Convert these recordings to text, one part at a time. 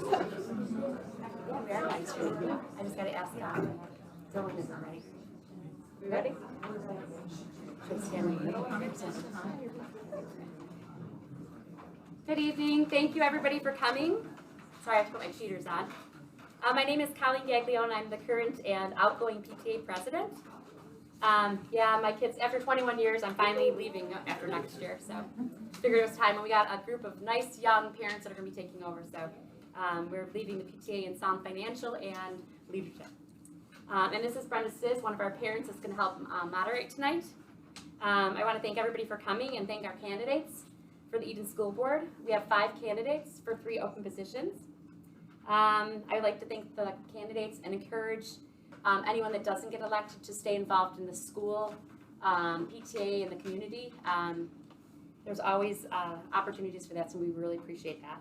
Yeah, I just got to ask Dylan is ready. We ready? Good evening. Thank you everybody for coming. Sorry, I have to put my cheaters on. My name is Colleen Gaglio and I'm the current and outgoing PTA president. Yeah, my kids, after 21 years, I'm finally leaving after next year, so figured it was time. And we got a group of nice young parents that are going to be taking over, so we're leaving the PTA in sound financial and leadership. And this is Brenda Sis, one of our parents that's going to help moderate tonight. I want to thank everybody for coming and thank our candidates for the Eden School Board. We have 5 candidates for 3 open positions. I would like to thank the candidates and encourage anyone that doesn't get elected to stay involved in the school, PTA, and the community. There's always opportunities for that, so we really appreciate that.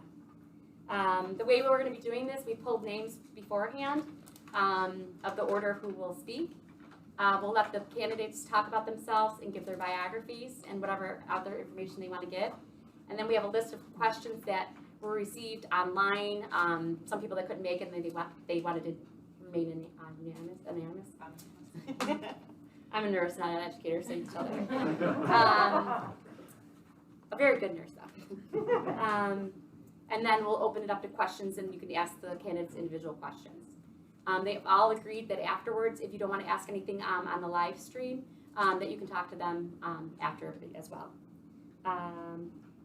The way we're going to be doing this, we pulled names beforehand of the order of who will speak. We'll let the candidates talk about themselves and give their biographies and whatever other information they want to give. And then we have a list of questions that were received online. Some people that couldn't make it, and they wanted to remain anonymous. I'm a nurse, not an educator, so you can tell that. A very good nurse, though. And then we'll open it up to questions, and you can ask the candidates individual questions. They've all agreed that afterwards, if you don't want to ask anything on the live stream, that you can talk to them after as well.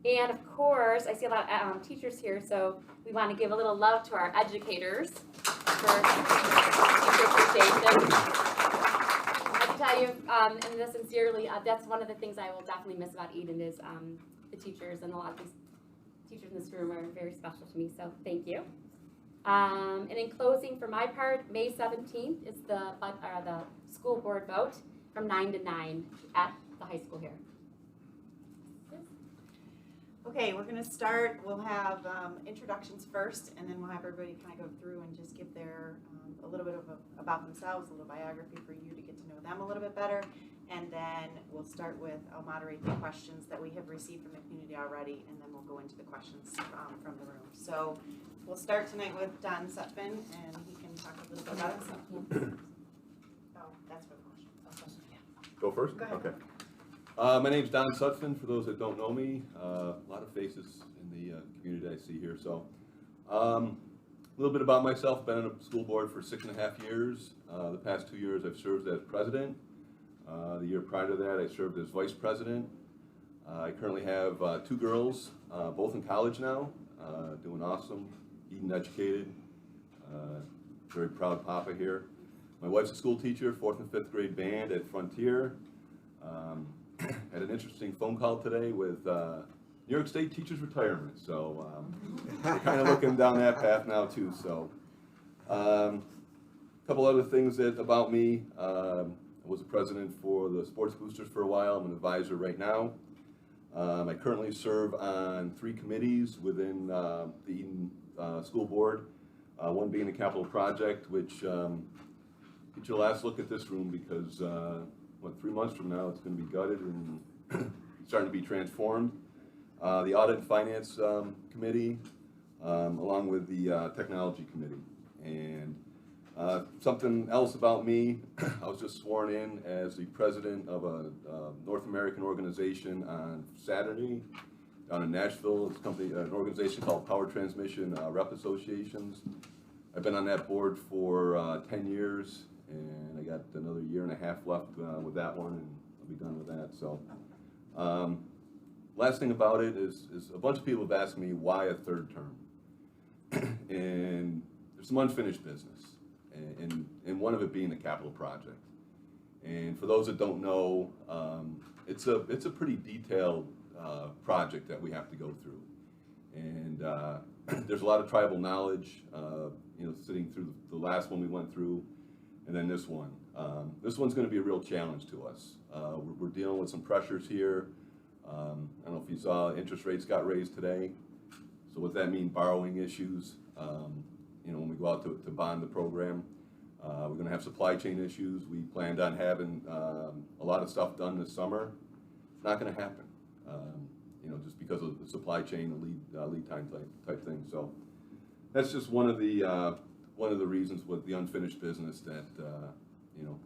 And of course, I see a lot of teachers here, so we want to give a little love to our educators for teacher appreciation. I can tell you, and this sincerely, that's one of the things I will definitely miss about Eden is the teachers, and a lot of these teachers in this room are very special to me, so thank you. And in closing, for my part, May 17th is the school board vote from 9 to 9 at the high school here. Okay, we're going to start. We'll have introductions first, and then we'll have everybody kind of go through and just give their a little bit of about themselves, a little biography for you to get to know them a little bit better. And then we'll start with, I'll moderate the questions that we have received from the community already, and then we'll go into the questions from the room. So we'll start tonight with Don Sutton, and he can talk a little bit about himself. Oh, that's for the question. Go first? Go ahead. Okay. My name's Don Sutton, for those that don't know me. A lot of faces in the community I see here. So a little bit about myself. Been on the school board for 6.5 years. The past 2 years I've served as president. The year prior to that I served as vice president. I currently have 2 girls, both in college now, doing awesome, Eden educated. Very proud papa here. My wife's a school teacher, 4th and 5th grade band at Frontier. Had an interesting phone call today with New York State teachers retirement, so we're kind of looking down that path now too. So a couple other things about me. I was a president for the Sports Boosters for a while. I'm an advisor right now. I currently serve on 3 committees within the Eden School Board, one being the Capital Project, which get your last look at this room because 3 months from now it's going to be gutted and starting to be transformed. The Audit and Finance Committee, along with the Technology Committee. And something else about me, I was just sworn in as the president of a North American organization on Saturday down in Nashville. It's an organization called Power Transmission Rep Associations. I've been on that board for 10 years, and I got another 1.5 years left with that one, and I'll be done with that. So, last thing about it is a bunch of people have asked me why a 3rd term, and there's some unfinished business, and one of it being the capital project. And for those that don't know, it's a pretty detailed project that we have to go through, and there's a lot of tribal knowledge, sitting through the last one we went through, and then this one. This one's going to be a real challenge to us. We're dealing with some pressures here. I don't know if you saw, interest rates got raised today. So what that mean? Borrowing issues. When we go out to bond the program, we're going to have supply chain issues. We planned on having a lot of stuff done this summer. It's not going to happen. Just because of the supply chain and lead time type thing. So that's just one of the reasons with the unfinished business that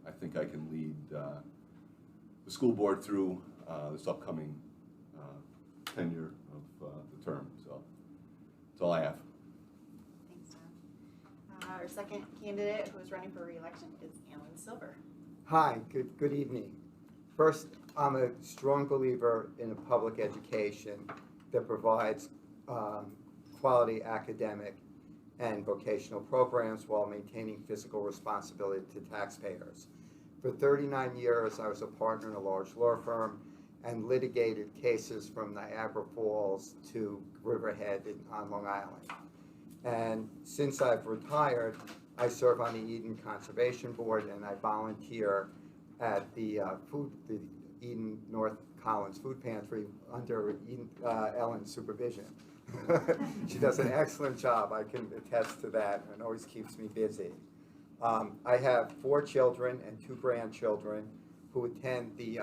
I think I can lead the school board through this upcoming tenure of the term. So that's all I have. Thanks, Tom. Our second candidate who is running for re-election is Alan Silver. Hi, good evening. First, I'm a strong believer in a public education that provides quality academic and vocational programs while maintaining fiscal responsibility to taxpayers. For 39 years, I was a partner in a large law firm and litigated cases from Niagara Falls to Riverhead on Long Island. And since I've retired, I serve on the Eden Conservation Board, and I volunteer at the Eden North Collins Food Pantry under Ellen's supervision. She does an excellent job, I can attest to that, and always keeps me busy. I have 4 children and 2 grandchildren who attend the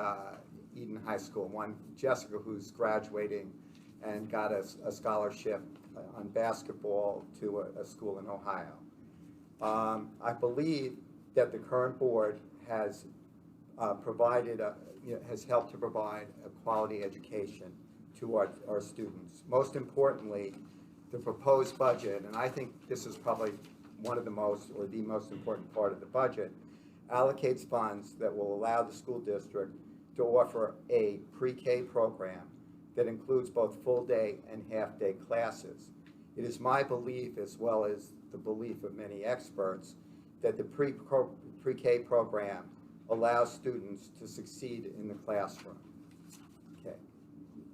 Eden High School. One, Jessica, who's graduating and got a scholarship on basketball to a school in Ohio. I believe that the current board has has helped to provide a quality education to our students. Most importantly, the proposed budget, and I think this is probably one of the most important part of the budget, allocates funds that will allow the school district to offer a pre-K program that includes both full-day and half-day classes. It is my belief, as well as the belief of many experts, that the pre-K program allows students to succeed in the classroom. Okay.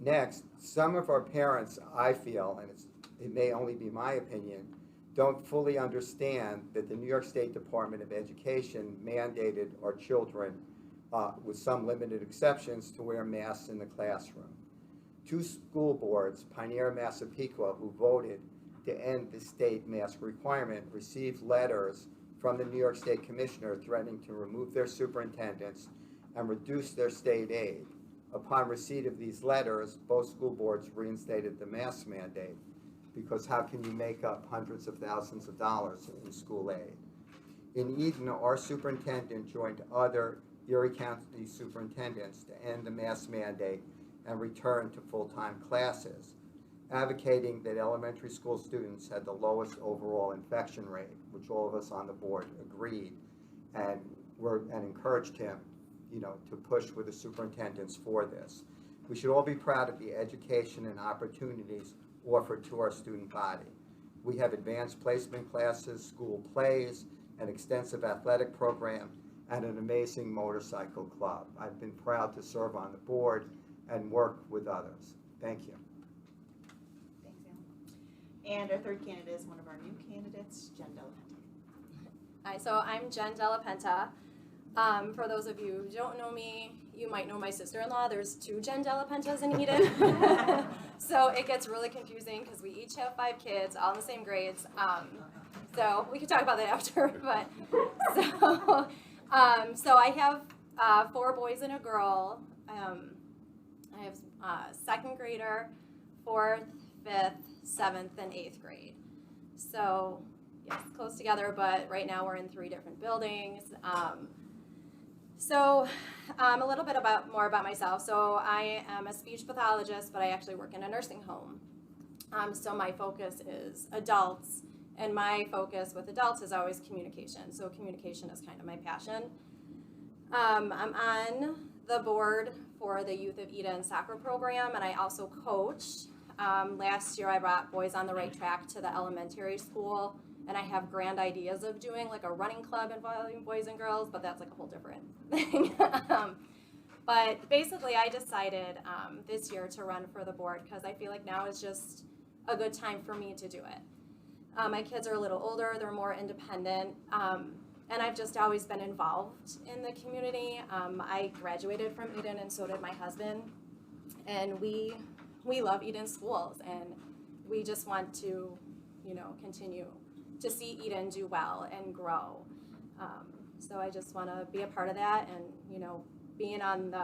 Next, some of our parents, I feel, and it may only be my opinion, don't fully understand that the New York State Department of Education mandated our children, with some limited exceptions, to wear masks in the classroom. 2 school boards, Pioneer and Massapequa, who voted to end the state mask requirement, received letters from the New York State Commissioner threatening to remove their superintendents and reduce their state aid. Upon receipt of these letters, both school boards reinstated the mask mandate, because how can you make up hundreds of thousands of dollars in school aid? In Eden, our superintendent joined other Erie County superintendents to end the mask mandate and return to full-time classes, advocating that elementary school students had the lowest overall infection rate, which all of us on the board agreed and encouraged him, to push with the superintendents for this. We should all be proud of the education and opportunities offered to our student body. We have advanced placement classes, school plays, an extensive athletic program, and an amazing motorcycle club. I've been proud to serve on the board and work with others. Thank you. Thanks, Alan. And our third candidate is one of our new candidates, Jen Delapenta. Hi, so I'm Jen Delapenta. For those of you who don't know me, you might know my sister-in-law. There's 2 Jen Delapentas in Eden. So it gets really confusing because we each have 5 kids, all in the same grades. So we could talk about that after. But so I have 4 boys and a girl. I have 2nd grader, 4th, 5th, 7th, and 8th grade. So yes, close together, but right now we're in 3 different buildings. So a little bit more about myself. So I am a speech pathologist, but I actually work in a nursing home. So my focus is adults, and my focus with adults is always communication. So communication is kind of my passion. I'm on the board for the Youth of Eden soccer program, and I also coach. Last year I brought Boys on the Right Track to the elementary school, and I have grand ideas of doing like a running club involving boys and girls, but that's like a whole different thing. But basically I decided this year to run for the board because I feel like now is just a good time for me to do it. My kids are a little older, they're more independent, and I've just always been involved in the community. I graduated from Eden, and so did my husband, and we love Eden schools, and we just want to, continue to see Eden do well and grow. So I just want to be a part of that, and being on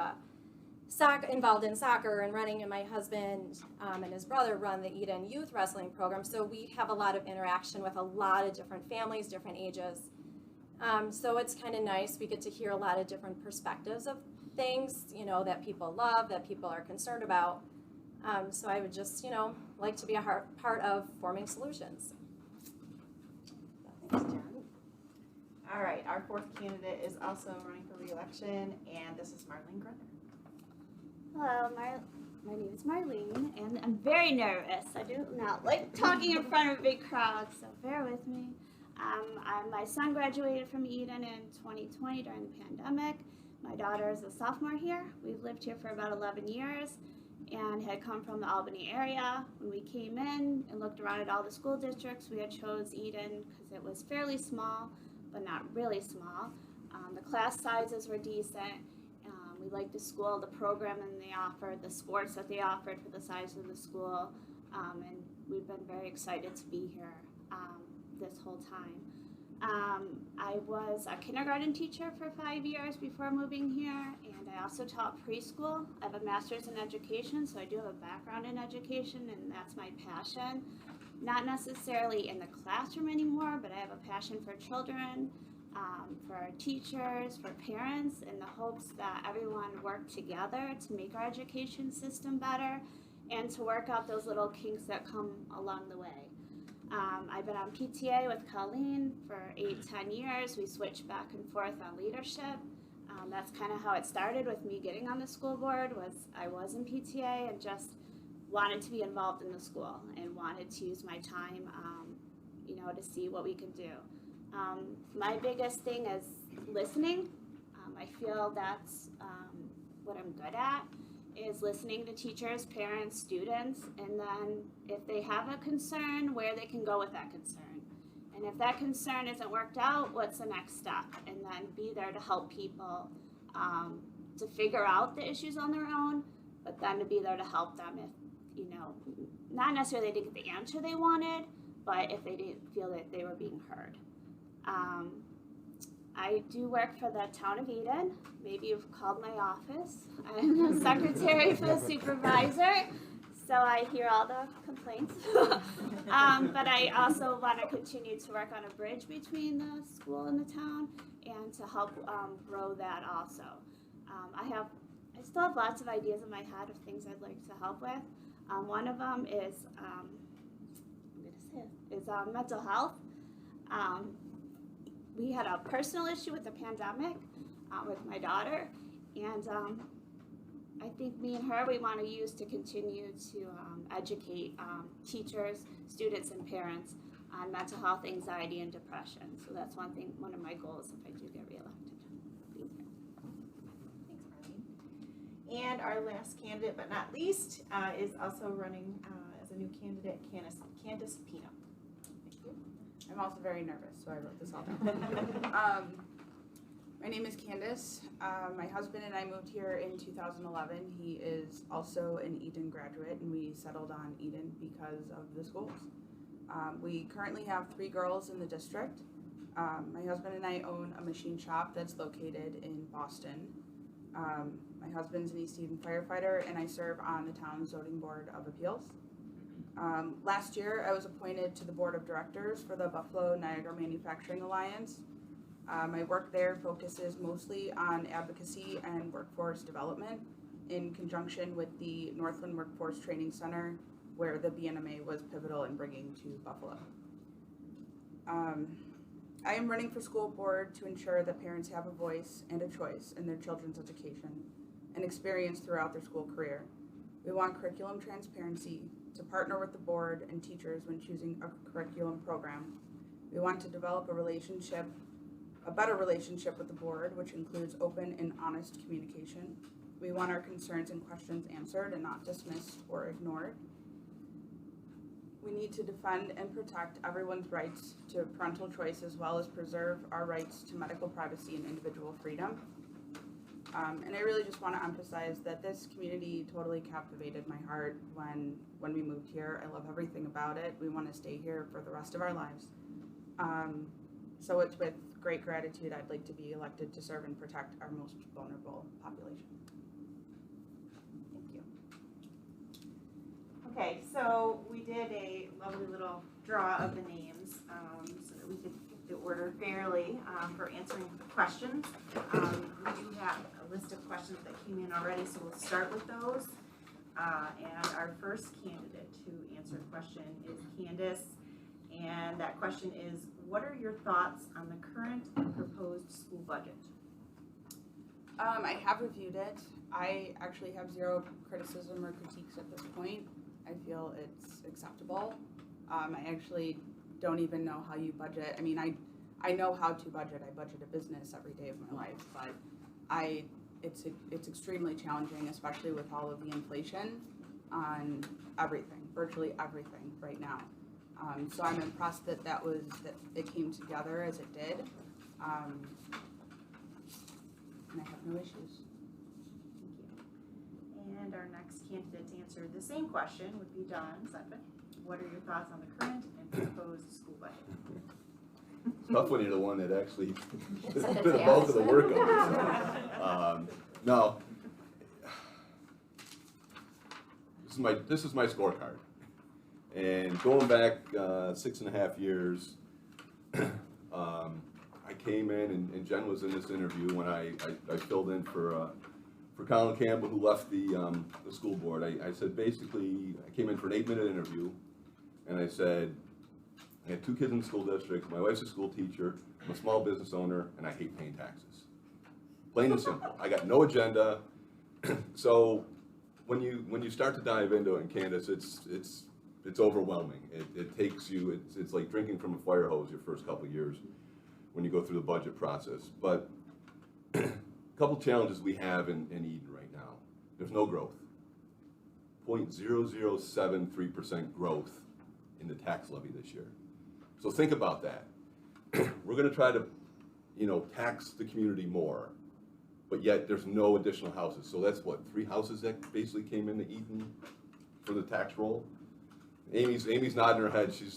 involved in soccer and running, and my husband and his brother run the Eden Youth Wrestling Program. So we have a lot of interaction with a lot of different families, different ages. So it's kind of nice. We get to hear a lot of different perspectives of things, you know, that people love, that people are concerned about. So I would just, you know, like to be a part of forming solutions. Thanks, Jen. All right, our fourth candidate is also running for re-election, and this is Marlene Grinner. Hello, my name is Marlene, and I'm very nervous. I do not like talking in front of a big crowd, so bear with me. My son graduated from Eden in 2020 during the pandemic. My daughter is a sophomore here. We've lived here for about 11 years and had come from the Albany area. When we came in and looked around at all the school districts, we had chose Eden because it was fairly small, but not really small. The class sizes were decent. We liked the school, the programming they offered, the sports that they offered for the size of the school, and we've been very excited to be here this whole time. I was a kindergarten teacher for 5 years before moving here, and I also taught preschool. I have a master's in education, so I do have a background in education, and that's my passion. Not necessarily in the classroom anymore, but I have a passion for children, for teachers, for parents, in the hopes that everyone work together to make our education system better and to work out those little kinks that come along the way. I've been on PTA with Colleen for 8-10 years. We switched back and forth on leadership. That's kind of how it started with me getting on the school board. I was in PTA and just wanted to be involved in the school and wanted to use my time, you know, to see what we could do. My biggest thing is listening. I feel that's what I'm good at, is listening to teachers, parents, students, and then if they have a concern, where they can go with that concern. And if that concern isn't worked out, what's the next step? And then be there to help people to figure out the issues on their own, but then to be there to help them if, you know, not necessarily they didn't get the answer they wanted, but if they didn't feel that they were being heard. I do work for the town of Eden. Maybe you've called my office. I'm the secretary for the supervisor, so I hear all the complaints. But I also want to continue to work on a bridge between the school and the town and to help grow that also. I still have lots of ideas in my head of things I'd like to help with. One of them is, mental health. We had a personal issue with the pandemic with my daughter, and I think me and her, we want to use to continue to educate teachers, students, and parents on mental health, anxiety, and depression. So that's one of my goals if I do get reelected. Being here. Thanks, Marlene. And our last candidate, but not least, is also running as a new candidate, Candace Pino. Thank you. I'm also very nervous, so I wrote this all down. My name is Candace. My husband and I moved here in 2011. He is also an Eden graduate, and we settled on Eden because of the schools. We currently have 3 girls in the district. My husband and I own a machine shop that's located in Boston. My husband's an East Eden firefighter, and I serve on the town zoning board of appeals. Last year, I was appointed to the board of directors for the Buffalo Niagara Manufacturing Alliance. My work there focuses mostly on advocacy and workforce development in conjunction with the Northland Workforce Training Center, where the BNMA was pivotal in bringing to Buffalo. I am running for school board to ensure that parents have a voice and a choice in their children's education and experience throughout their school career. We want curriculum transparency, to partner with the board and teachers when choosing a curriculum program. We want to develop a better relationship with the board, which includes open and honest communication. We want our concerns and questions answered and not dismissed or ignored. We need to defend and protect everyone's rights to parental choice, as well as preserve our rights to medical privacy and individual freedom. And I really just want to emphasize that this community totally captivated my heart when we moved here. I love everything about it. We want to stay here for the rest of our lives. So it's with great gratitude I'd like to be elected to serve and protect our most vulnerable population. Okay, so we did a lovely little draw of the names so that we could keep the order fairly for answering the questions. We do have a list of questions that came in already, so we'll start with those. And our first candidate to answer a question is Candace. And that question is, what are your thoughts on the current and proposed school budget? I have reviewed it. I actually have zero criticism or critiques at this point. I feel it's acceptable. I actually don't even know how you budget. I mean, I know how to budget. I budget a business every day of my life, but it's extremely challenging, especially with all of the inflation on everything, virtually everything right now. So I'm impressed that that it came together as it did. And I have no issues. Thank you. And our next candidate to answer the same question would be Don Sutton. What are your thoughts on the current and proposed school budget? It's tough when you're the one that actually did the bulk of the work on it. No, this is my scorecard. And going back 6.5 years, I came in, and Jen was in this interview when I filled in for Colleen Campbell, who left the school board. I said, basically, I came in for an 8-minute interview, and I said, I had 2 kids in the school district, my wife's a school teacher, I'm a small business owner, and I hate paying taxes. Plain and simple. I got no agenda. So when you start to dive into it, and Candace, it's overwhelming. It takes you, it's like drinking from a fire hose your first couple of years when you go through the budget process. But a couple challenges we have in Eden right now. There's no growth. 0.0073% growth in the tax levy this year. So think about that. We're going to try to, tax the community more, but yet there's no additional houses. So that's what, 3 houses that basically came into Eden for the tax roll? Amy's nodding her head. She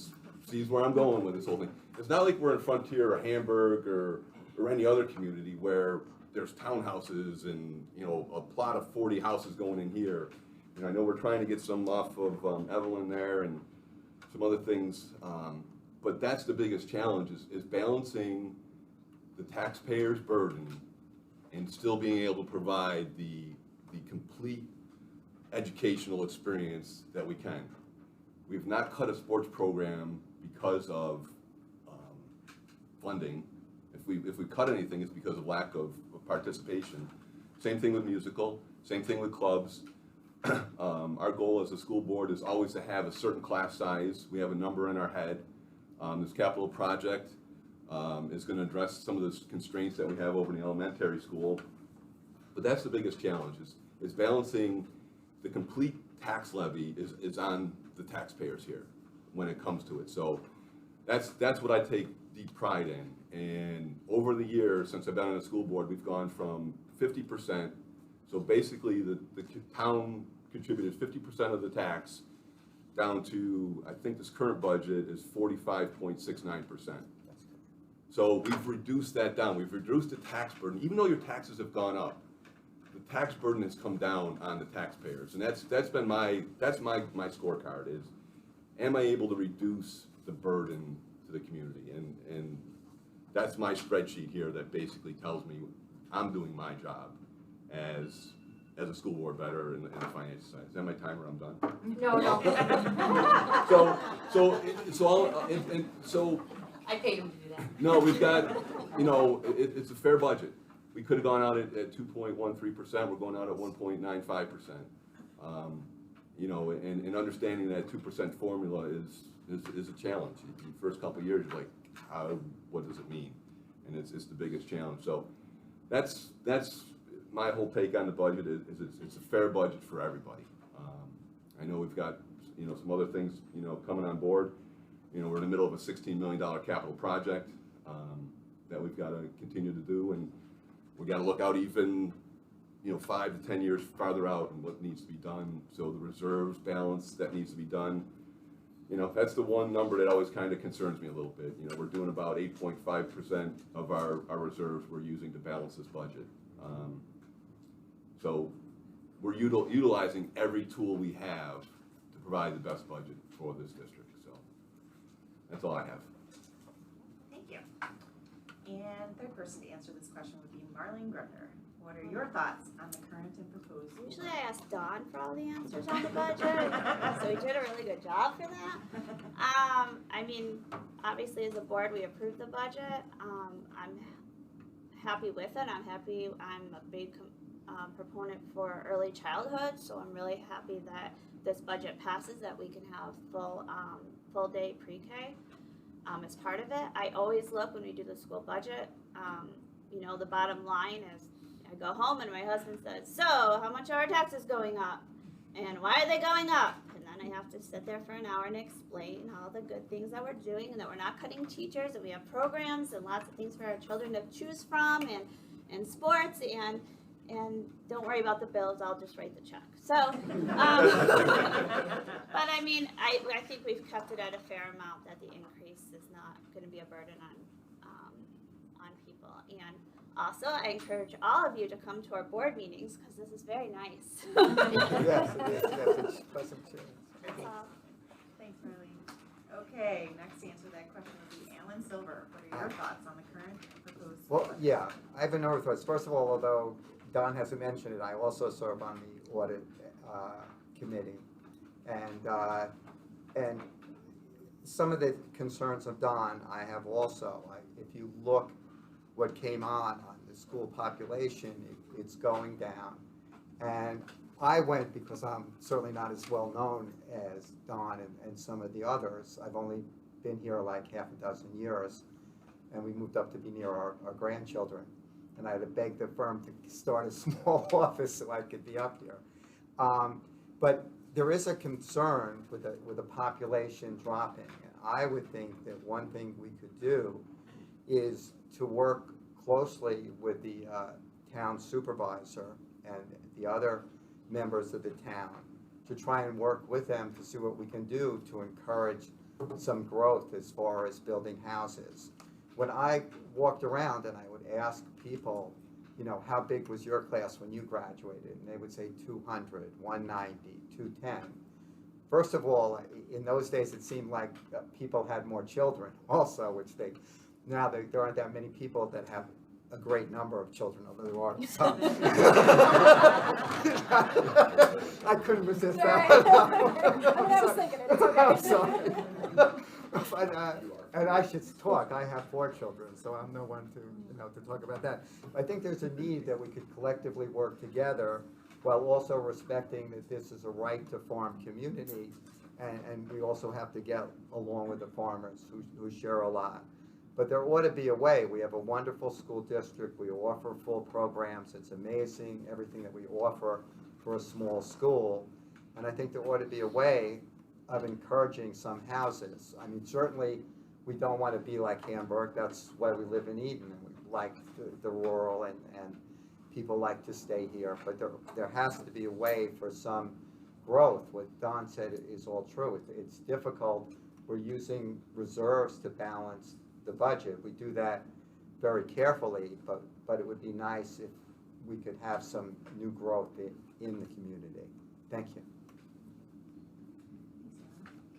sees where I'm going with this whole thing. It's not like we're in Frontier or Hamburg or any other community where there's townhouses and a plot of 40 houses going in here. I know we're trying to get some off of Evelyn there and some other things, but that's the biggest challenge is balancing the taxpayer's burden and still being able to provide the complete educational experience that we can. We've not cut a sports program because of funding. If we cut anything, it's because of lack of participation. Same thing with musical, same thing with clubs. Our goal as a school board is always to have a certain class size. We have a number in our head. This capital project is going to address some of the constraints that we have over in the elementary school. But that's the biggest challenge is balancing the complete tax levy is on the taxpayers here when it comes to it. So that's what I take deep pride in. And over the years, since I've been on the school board, we've gone from 50%. So basically the town contributed 50% of the tax down to, I think this current budget is 45.69%. So we've reduced that down. We've reduced the tax burden. Even though your taxes have gone up, the tax burden has come down on the taxpayers. And that's my scorecard is, am I able to reduce the burden to the community? And that's my spreadsheet here that basically tells me I'm doing my job as a school board better in the financial side. Is that my timer? I'm done. No. So I paid him to do that. no, we've got, it's a fair budget. We could have gone out at 2.13%. We're going out at 1.95%. And understanding that 2% formula is a challenge. The first couple of years, you're like, what does it mean? And it's the biggest challenge. So that's my whole take on the budget is it's a fair budget for everybody. I know we've got some other things coming on board. We're in the middle of a $16 million capital project that we've got to continue to do, and we got to look out even 5 to 10 years farther out and what needs to be done. So the reserves balance that needs to be done. That's the one number that always kind of concerns me a little bit. We're doing about 8.5% of our reserves we're using to balance this budget. So we're utilizing every tool we have to provide the best budget for this district. So that's all I have. Thank you. And third person to answer this question would be Marlene Grinner. What are your thoughts on the current and proposed? Usually I ask Dawn for all the answers on the budget, so he did a really good job for that. I mean, obviously as a board, we approved the budget. I'm happy with it. I'm a big proponent for early childhood, so I'm really happy that this budget passes, that we can have full day pre-K as part of it. I always look when we do the school budget, you know, the bottom line is, I go home and my husband says, so how much are our taxes going up? And why are they going up? And then I have to sit there for an hour and explain all the good things that we're doing and that we're not cutting teachers and we have programs and lots of things for our children to choose from and sports and don't worry about the bills, I'll just write the check. So, but I mean, I think we've kept it at a fair amount, that the increase is not going to be a burden on people. And also, I encourage all of you to come to our board meetings because this is very nice. Yes, it is. Yes, it's pleasant too. Thanks, Marlene. Okay, next to answer that question would be Alan Silver. What are your thoughts on the current and proposed? Well, yeah, I have a number of thoughts. First of all, although Don hasn't mentioned it, I also serve on the audit committee, and some of the concerns of Don I have also. If you look what came on the school population, it's going down, and I went because I'm certainly not as well known as Don and some of the others. I've only been here like half a dozen years, and we moved up to be near our grandchildren. And I had to beg the firm to start a small office so I could be up here. But there is a concern with the population dropping. And I would think that one thing we could do is to work closely with the town supervisor and the other members of the town to try and work with them to see what we can do to encourage some growth as far as building houses. When I walked around and I would ask people, you know, how big was your class when you graduated? And they would say 200, 190, 210. First of all, in those days it seemed like people had more children also, which now there aren't that many people that have a great number of children, although there are some. I couldn't resist that. I was thinking it, it's okay. I'm sorry. And I should talk. I have 4 children, so I'm no one to talk about that. I think there's a need that we could collectively work together while also respecting that this is a right to farm community, and we also have to get along with the farmers who share a lot. But there ought to be a way. We have a wonderful school district. We offer full programs. It's amazing, everything that we offer for a small school. And I think there ought to be a way of encouraging some houses. I mean, certainly we don't want to be like Hamburg. That's why we live in Eden, and we like the rural, and people like to stay here. But there has to be a way for some growth. What Don said is all true. It's difficult. We're using reserves to balance the budget. We do that very carefully, but it would be nice if we could have some new growth in the community. Thank you.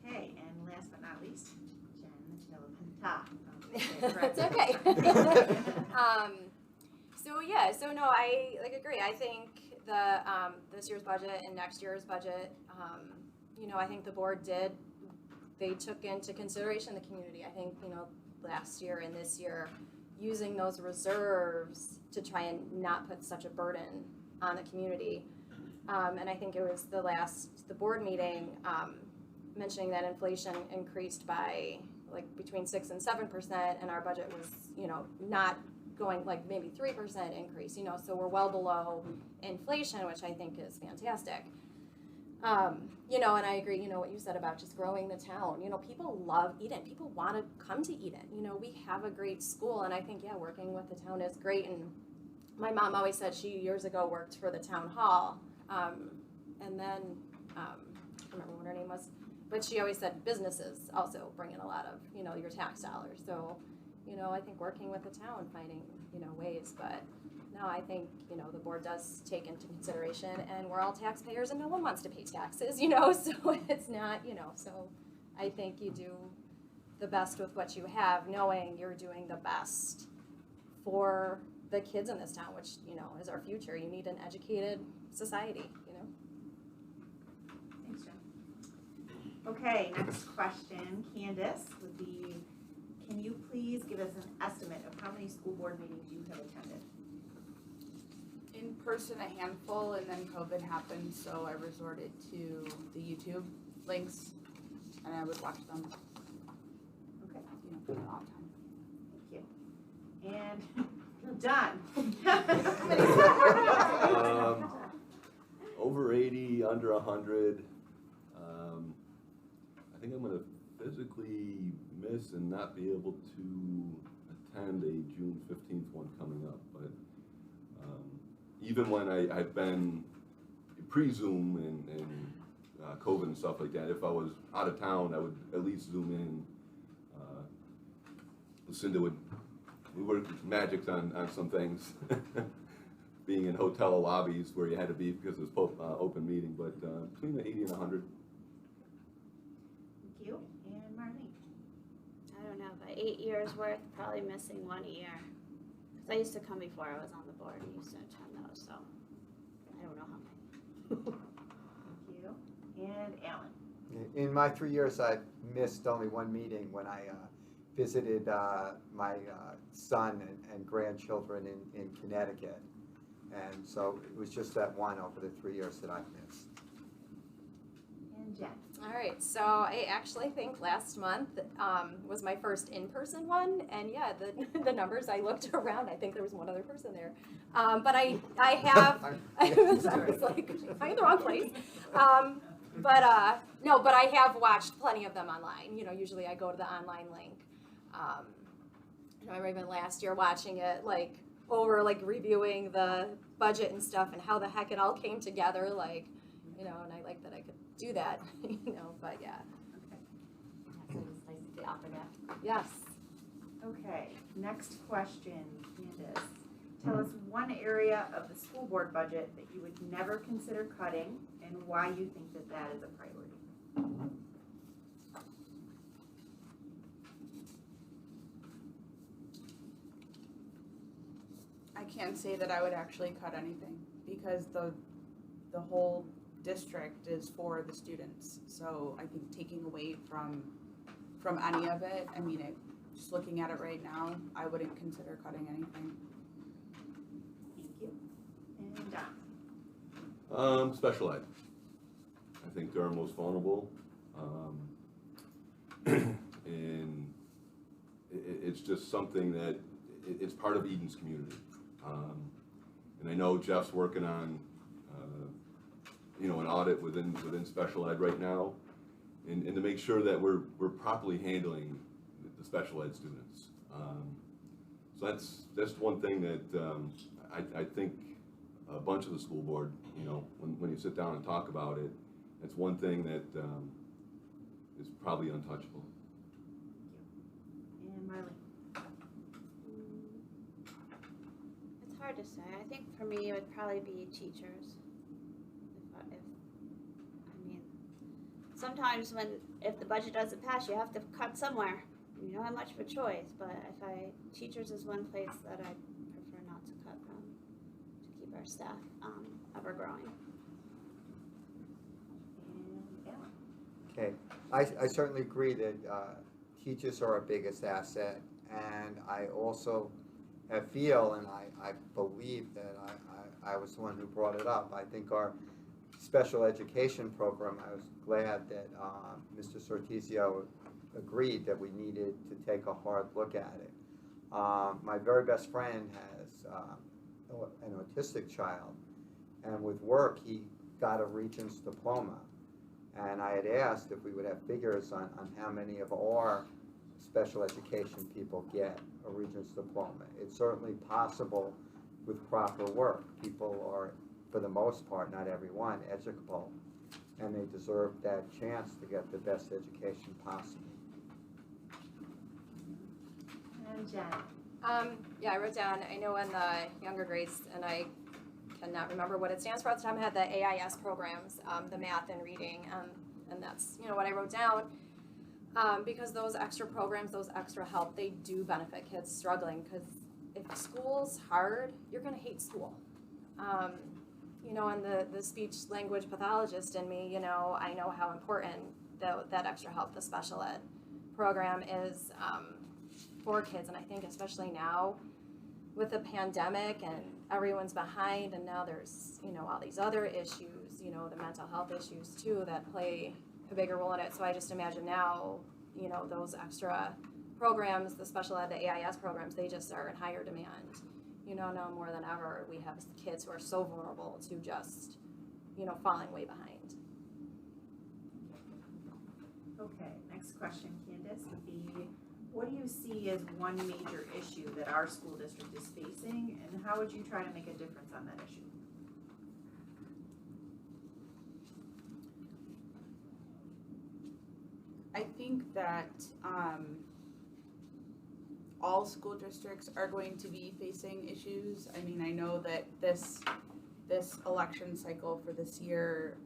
Okay, and last but not least, Jen Penta. It's okay. So no, I agree. I think the this year's budget and next year's budget, I think the board they took into consideration the community. I think, last year and this year, using those reserves to try and not put such a burden on the community. And I think it was the board meeting mentioning that inflation increased by between 6 and 7%, and our budget was, not going maybe 3% increase, so we're well below inflation, which I think is fantastic. And I agree, what you said about just growing the town. People love Eden. People want to come to Eden. We have a great school, and I think, working with the town is great. And my mom always said she years ago worked for the town hall, and then, I don't remember what her name was, but she always said businesses also bring in a lot of, your tax dollars. So, I think working with the town, finding, ways, but no, I think, you know, the board does take into consideration, and we're all taxpayers and no one wants to pay taxes, you know, so it's not, you know, so I think you do the best with what you have, knowing you're doing the best for the kids in this town, which, you know, is our future. You need an educated society, you know. Thanks, Jen. Okay, next question, Candace, would be, can you please give us an estimate of how many school board meetings you have attended? In person, a handful, and then COVID happened, so I resorted to the YouTube links, and I would watch them, Okay, you know, for a long time. thank you. And you're done. Over 80, under 100. I think I'm gonna physically miss and not be able to attend a June 15th one coming up, but even when I've been pre-Zoom and COVID and stuff like that, if I was out of town, I would at least Zoom in. Lucinda we worked magics on some things, being in hotel lobbies where you had to be because it was open meeting, but between the 80 and 100. Thank you. And Marlene? I don't know, but 8 years worth, probably missing 1 year. Because I used to come before I was on the board and used to attend those, so I don't know how many. Thank you. And Alan? In my 3 years, I missed only one meeting when I visited my son and grandchildren in Connecticut. And so it was just that one over the 3 years that I've missed. And Jen? All right, so I actually think last month was my first in-person one, and yeah, the numbers, I looked around, I think there was one other person there. But I have, I was like, am I in the wrong place? No, but I have watched plenty of them online. You know, usually I go to the online link. I remember even last year watching it, like, over, like, reviewing the budget and stuff and how the heck it all came together, like, you know, and I like that I could do that, you know, but yeah. Okay. So it's nice to offer that. Yes. Okay, next question, Candace. Tell us one area of the school board budget that you would never consider cutting and why you think that that is a priority. I can't say that I would actually cut anything because the whole district is for the students. So I think taking away from any of it, I mean, just looking at it right now, I wouldn't consider cutting anything. Thank you. And Don? Special ed. I think they're our most vulnerable. And it's just something that it's part of Eden's community. And I know Jeff's working on, you know, an audit within special ed right now, and to make sure that we're properly handling the special ed students. So that's one thing that I think a bunch of the school board, you know, when you sit down and talk about it, that's one thing that is probably untouchable. And Marlene? It's hard to say. I think for me it would probably be teachers. I mean, sometimes if the budget doesn't pass, you have to cut somewhere. You don't have much of a choice, but teachers is one place that I prefer not to cut from to keep our staff ever growing. And Alan? Okay, I certainly agree that teachers are our biggest asset, and I also feel, and I believe that I was the one who brought it up. I think our special education program, I was glad that Mr. Sortizio agreed that we needed to take a hard look at it. My very best friend has an autistic child, and with work he got a Regents diploma. And I had asked if we would have figures on how many of our special education people get a Regents diploma. It's certainly possible with proper work. People are, for the most part, not everyone, educable, and they deserve that chance to get the best education possible. And Jen? Yeah, I wrote down, I know in the younger grades, and I cannot remember what it stands for at the time, I had the AIS programs, the math and reading, and that's, what I wrote down. Because those extra programs, those extra help, they do benefit kids struggling, because if school's hard, you're gonna hate school. And the speech language pathologist in me, I know how important that extra help, the special ed program is for kids. And I think especially now with the pandemic and everyone's behind, and now there's, all these other issues, the mental health issues too that play a bigger role in it. So I just imagine now, those extra programs, the special ed, the AIS programs, they just are in higher demand. Now more than ever, we have kids who are so vulnerable to just, falling way behind. Okay, next question, Candace, would be, what do you see as one major issue that our school district is facing, and how would you try to make a difference on that issue? I think that all school districts are going to be facing issues. I mean, I know that this election cycle for this year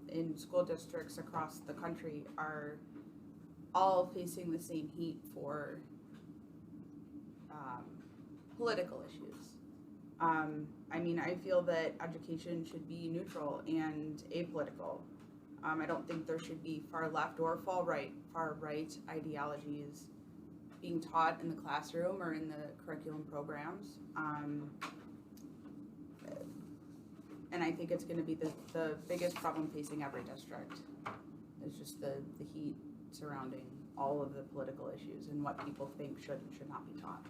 in school districts across the country are all facing the same heat for political issues. I mean, I feel that education should be neutral and apolitical. I don't think there should be far left or far right ideologies being taught in the classroom or in the curriculum programs. And I think it's going to be the biggest problem facing every district. It's just the heat surrounding all of the political issues and what people think should and should not be taught.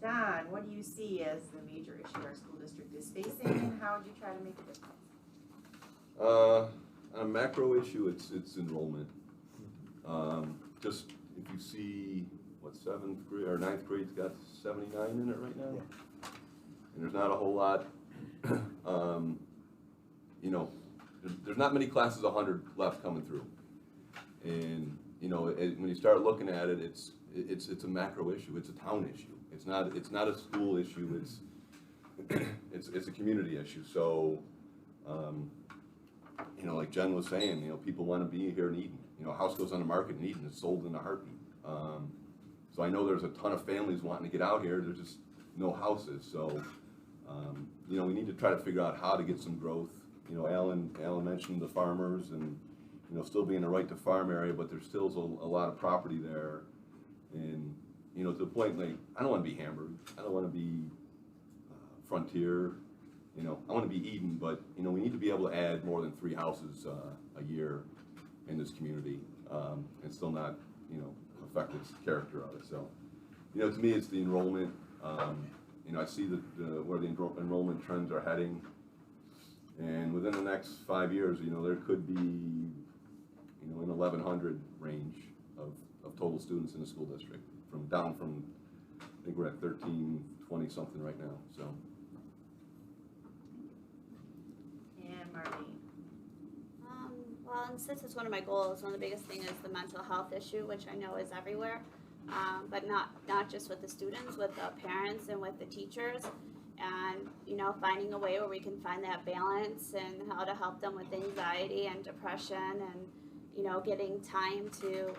Don, what do you see as the major issue our school district is facing, and how would you try to make a difference? On a macro issue, it's enrollment. Just if you see, what, 7th grade or 9th grade's got 79 in it right now? Yeah. And there's not a whole lot, there's not many classes 100 left coming through. And, when you start looking at it, it's a macro issue, it's a town issue. It's not a school issue, it's a community issue. So, like Jen was saying, people want to be here in Eden. A house goes on the market in Eden, it's sold in a heartbeat. So I know there's a ton of families wanting to get out here, there's just no houses. So, we need to try to figure out how to get some growth. Alan mentioned the farmers and, still being a right to farm area, but there's still a lot of property there. And, to the point, like, I don't want to be Hamburg, I don't want to be Frontier, I want to be Eden, but, we need to be able to add more than 3 houses a year in this community and still not, affect its character of it. So, to me, it's the enrollment. I see where the enrollment trends are heading, and within the next 5 years, there could be, an 1,100 range of total students in the school district, down from, I think we're at 1,320 something right now. So. And Marlene. Well, and since it's one of my goals, one of the biggest things is the mental health issue, which I know is everywhere, but not just with the students, with the parents and with the teachers, and finding a way where we can find that balance and how to help them with anxiety and depression, and getting time to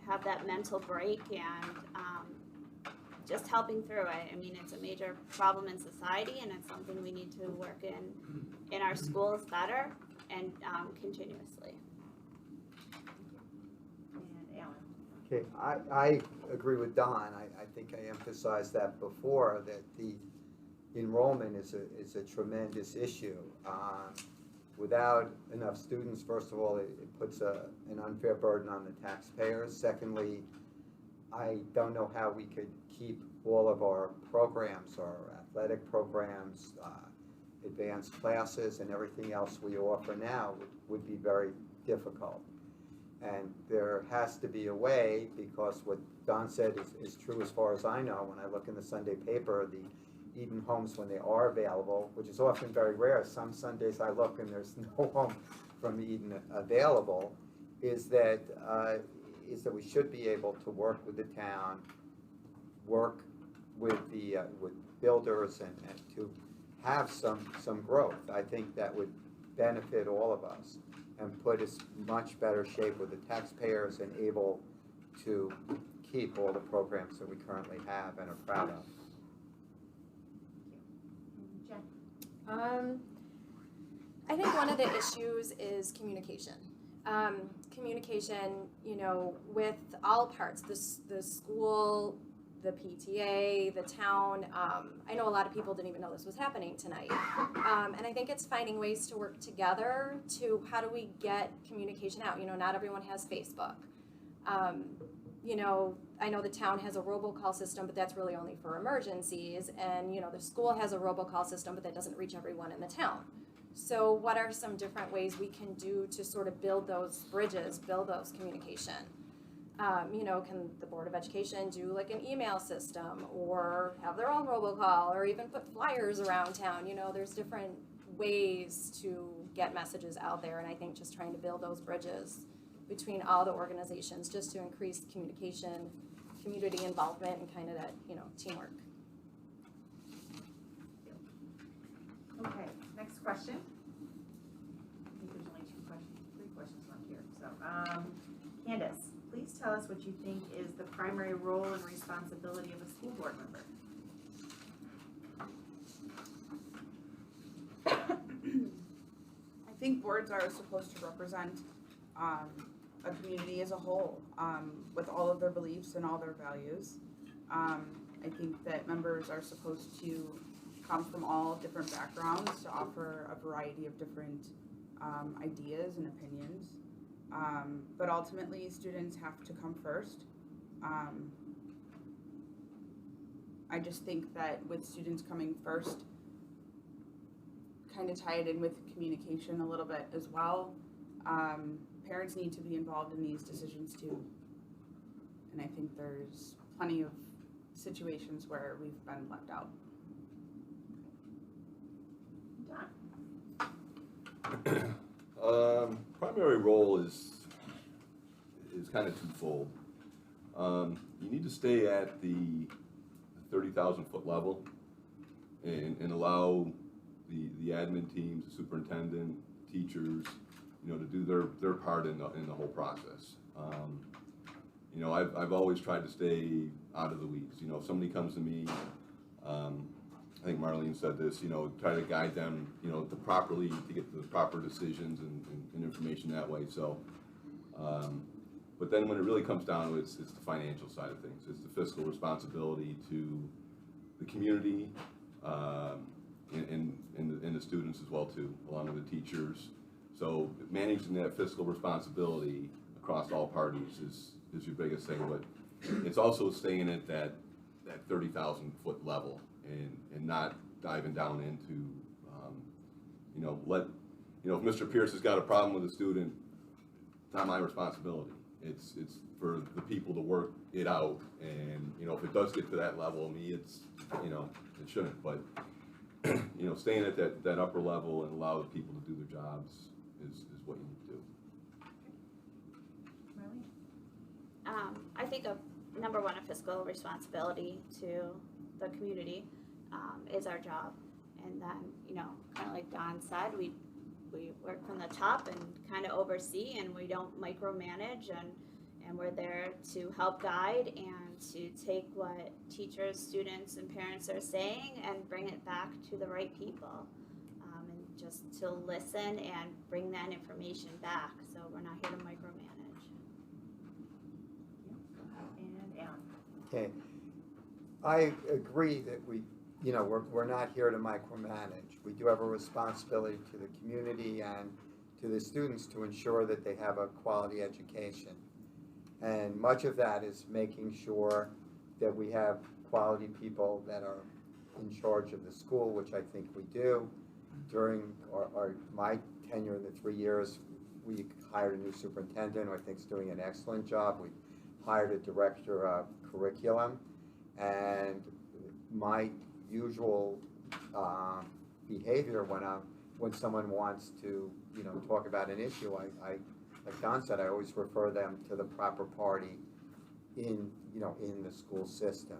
have that mental break, and just helping through it. I mean, it's a major problem in society, and it's something we need to work in our schools better and continuously. And Alan. Okay, I agree with Don. I think I emphasized that before, that the enrollment is a tremendous issue. Without enough students, first of all, it puts an unfair burden on the taxpayers. Secondly, I don't know how we could keep all of our programs, our athletic programs, advanced classes, and everything else we offer now would be very difficult. And there has to be a way, because what Don said is true as far as I know. When I look in the Sunday paper, the Eden homes, when they are available, which is often very rare, some Sundays I look and there's no home from Eden available, is that is that we should be able to work with the town, work with the, with builders and to have some growth. I think that would benefit all of us and put us much better shape with the taxpayers and able to keep all the programs that we currently have and are proud of. Jen? I think one of the issues is communication. Communication, you know, with all parts, the school, the PTA, the town. I know a lot of people didn't even know this was happening tonight. And I think it's finding ways to work together to how do we get communication out. You know, not everyone has Facebook. You know, I know the town has a robocall system, but that's really only for emergencies. And, you know, the school has a robocall system, but that doesn't reach everyone in the town. So what are some different ways we can do to sort of build those bridges, build those communication? You know, can the Board of Education do like an email system or have their own robocall or even put flyers around town? You know, there's different ways to get messages out there, and I think just trying to build those bridges between all the organizations just to increase communication, community involvement, and kind of that, you know, teamwork. Okay, next question. I think there's only three questions left here. So, Candace, please tell us what you think is the primary role and responsibility of a school board member. I think boards are supposed to represent a community as a whole, with all of their beliefs and all their values. I think that members are supposed to come from all different backgrounds to offer a variety of different ideas and opinions. But ultimately, students have to come first. I just think that with students coming first, kind of tied in with communication a little bit as well. Parents need to be involved in these decisions too. And I think there's plenty of situations where we've been left out. Primary role is kind of twofold. You need to stay at the 30,000 foot level and allow the admin teams, the superintendent, teachers, you know, to do their part in the whole process. You know, I've always tried to stay out of the weeds. You know, if somebody comes to me, I think Marlene said this, you know, try to guide them, you know, to get the proper decisions and information that way. So, but then when it really comes down to it, it's the financial side of things. It's the fiscal responsibility to the community and the students as well too, along with the teachers. So managing that fiscal responsibility across all parties is your biggest thing. But it's also staying at that 30,000 foot level and not diving down into, you know, if Mr. Pierce has got a problem with a student, it's not my responsibility. It's for the people to work it out. And, you know, if it does get to that level, it's, you know, it shouldn't. But, you know, staying at that upper level and allow the people to do their jobs is what you need to do. Marlene? I think number one, a fiscal responsibility to the community is our job. And then, you know, kind of like Don said, we work from the top and kind of oversee, and we don't micromanage, and we're there to help guide and to take what teachers, students, and parents are saying and bring it back to the right people, and just to listen and bring that information back. So we're not here to micromanage. And Alan? Okay, I agree that we're not here to micromanage. We do have a responsibility to the community and to the students to ensure that they have a quality education. And much of that is making sure that we have quality people that are in charge of the school, which I think we do. During my tenure in the 3 years, we hired a new superintendent who I think is doing an excellent job. We hired a director of curriculum, and my usual behavior when someone wants to, you know, talk about an issue, I like Don said, I always refer them to the proper party in the school system.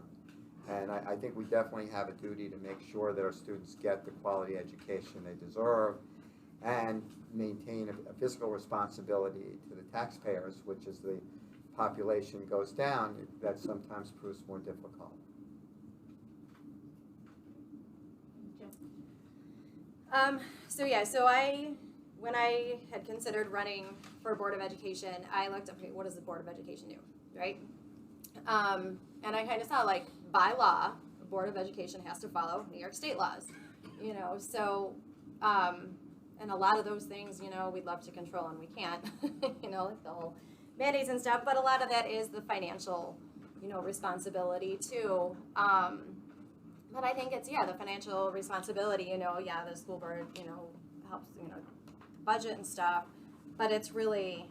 And I think we definitely have a duty to make sure that our students get the quality education they deserve and maintain a fiscal responsibility to the taxpayers, which as the population goes down, that sometimes proves more difficult. When I had considered running for Board of Education, I looked up, okay, what does the Board of Education do, right? And I kind of saw, like, by law, the Board of Education has to follow New York State laws, so, and a lot of those things, we'd love to control and we can't, like the whole mandates and stuff, but a lot of that is the financial, responsibility too. But I think it's, the financial responsibility, the school board, helps, budget and stuff, but it's really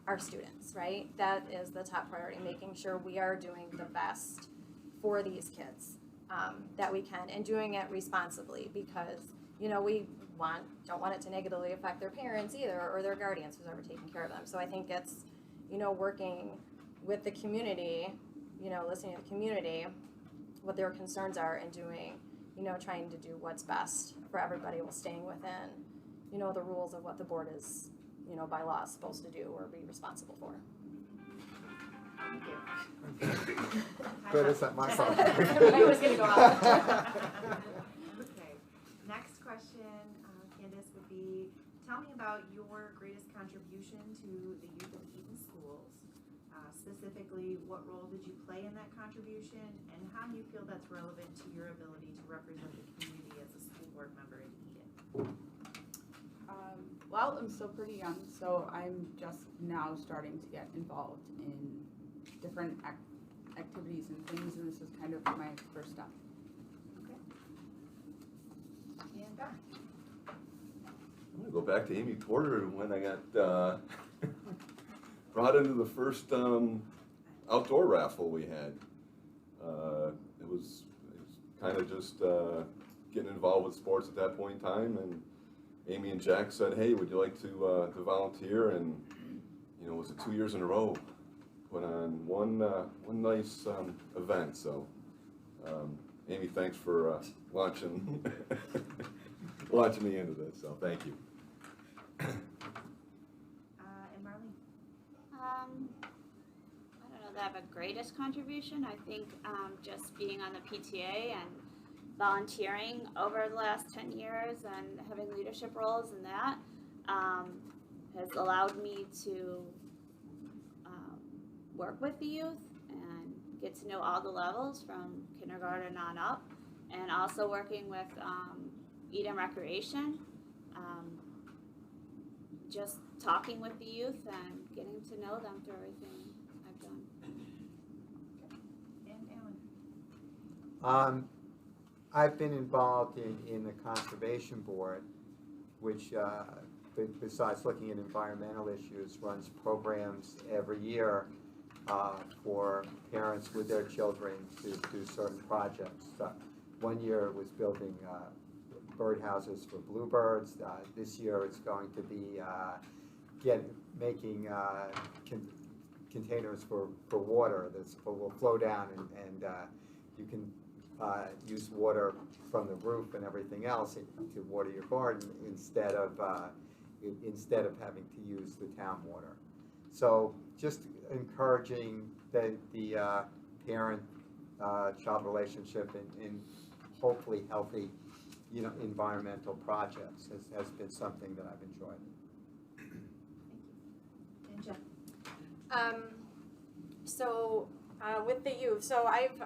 our students, right? That is the top priority, making sure we are doing the best for these kids that we can, and doing it responsibly, because, we don't want it to negatively affect their parents either, or their guardians who's ever taking care of them. So I think it's, working with the community, listening to the community, what their concerns are, and doing, trying to do what's best for everybody while staying within, the rules of what the board is, by law is supposed to do or be responsible for. Thank you. Good, it's not my fault. I was gonna go out. Okay, next question, Candace, would be, tell me about your greatest contribution to the youth of Eden schools. Specifically, what role did you play in that contribution, and how do you feel that's relevant to your ability to represent the community as a school board member in Eden? Well, I'm still pretty young, so I'm just now starting to get involved in different activities and things, and this is kind of my first step. Okay. And Don? I'm gonna go back to Amy Porter when I got brought into the first outdoor raffle we had. It was kind of just getting involved with sports at that point in time, and Amy and Jack said, "Hey, would you like to volunteer?" And it was 2 years in a row. Put on one nice event. So, Amy, thanks for launching me into this. So, thank you. And Marlene? I don't know that I have a greatest contribution. I think just being on the PTA and volunteering over the last 10 years and having leadership roles in that has allowed me to work with the youth and get to know all the levels from kindergarten on up, and also working with Eden Recreation, just talking with the youth and getting to know them through everything I've done. And Alan? I've been involved in the Conservation Board, which besides looking at environmental issues, runs programs every year for parents with their children to do certain projects. 1 year it was building birdhouses for bluebirds. This year it's going to be making containers for water that will flow down, and you can use water from the roof and everything else to water your garden instead of having to use the town water. So just encouraging the parent-child relationship in hopefully healthy, environmental projects has been something that I've enjoyed. Thank you. And Jen? With the youth, so I've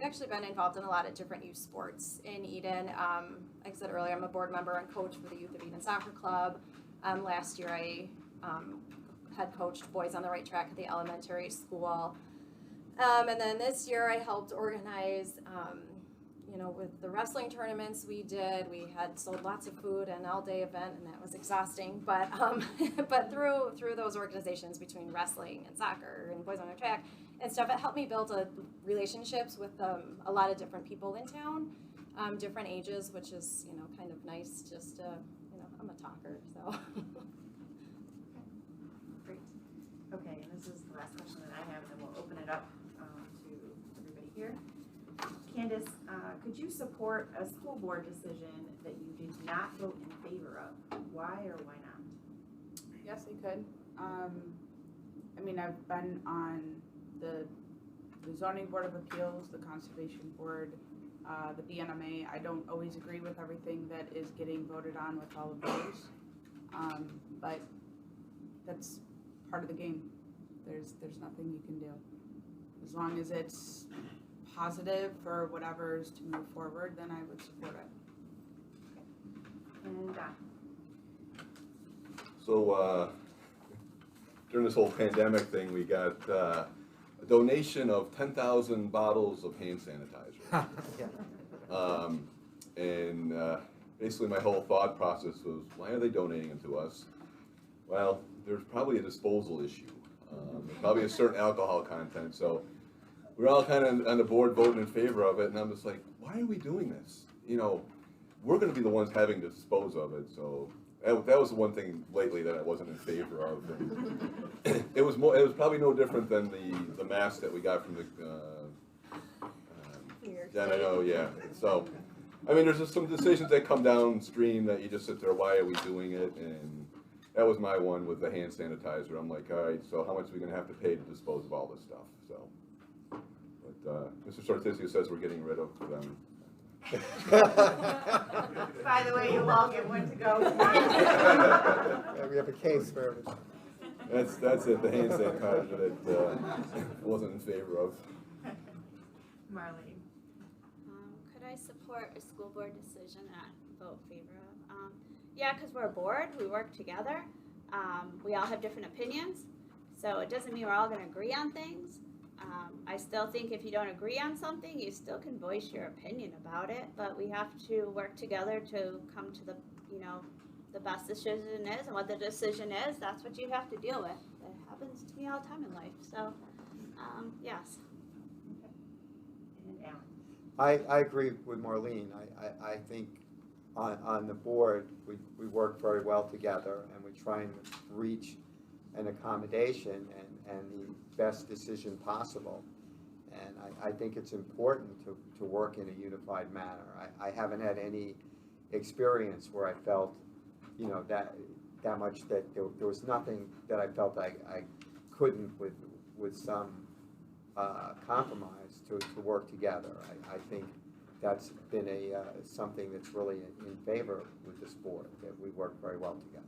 actually been involved in a lot of different youth sports in Eden. Like I said earlier, I'm a board member and coach for the Youth of Eden Soccer Club. Last year I had coached Boys on the Right Track at the elementary school. And then this year I helped organize, with the wrestling tournaments we did. We had sold lots of food, an all-day event, and that was exhausting. But but through those organizations between wrestling and soccer and Boys on the Track and stuff, it helped me build relationships with a lot of different people in town, different ages, which is kind of nice. Just I'm a talker, so. Okay, and this is the last question that I have, and then we'll open it up to everybody here. Candace, could you support a school board decision that you did not vote in favor of? Why or why not? Yes, I could. I mean, I've been on the zoning board of appeals, the conservation board, the BNMA. I don't always agree with everything that is getting voted on with all of those, but that's part of the game. There's nothing you can do. As long as it's positive for whatever's to move forward, then I would support it. And Don? So during this whole pandemic thing, we got a donation of 10,000 bottles of hand sanitizer. And basically my whole thought process was, why are they donating them to us? Well, there's probably a disposal issue. Probably a certain alcohol content. So we're all kind of on the board voting in favor of it, and I'm just like, why are we doing this? You know, we're going to be the ones having to dispose of it. So that was the one thing lately that I wasn't in favor of. And it was probably no different than the mask that we got from the. Then I know, yeah. So, I mean, there's just some decisions that come downstream that you just sit there. Why are we doing it? And that was my one with the hand sanitizer. I'm like, all right, so how much are we going to have to pay to dispose of all this stuff? So, but Mr. Sortizio says we're getting rid of them. By the way, you'll all get one to go. Yeah, we have a case for everything. That's it. The hand sanitizer that wasn't in favor of. Marlene? Could I support a school board decision that I vote in favor of? Yeah, because we're a board, we work together. We all have different opinions, so it doesn't mean we're all going to agree on things. I still think if you don't agree on something, you still can voice your opinion about it, but we have to work together to come to the, the best decision is, and what the decision is, that's what you have to deal with. It happens to me all the time in life, so, yes. And Alan? I agree with Marlene. I think on the board, we work very well together, and we try and reach an accommodation and the best decision possible. And I think it's important to work in a unified manner. I haven't had any experience where I felt, that much that there was nothing that I felt I couldn't with some compromise to work together. I think that's been something that's really in favor with this board, that we work very well together.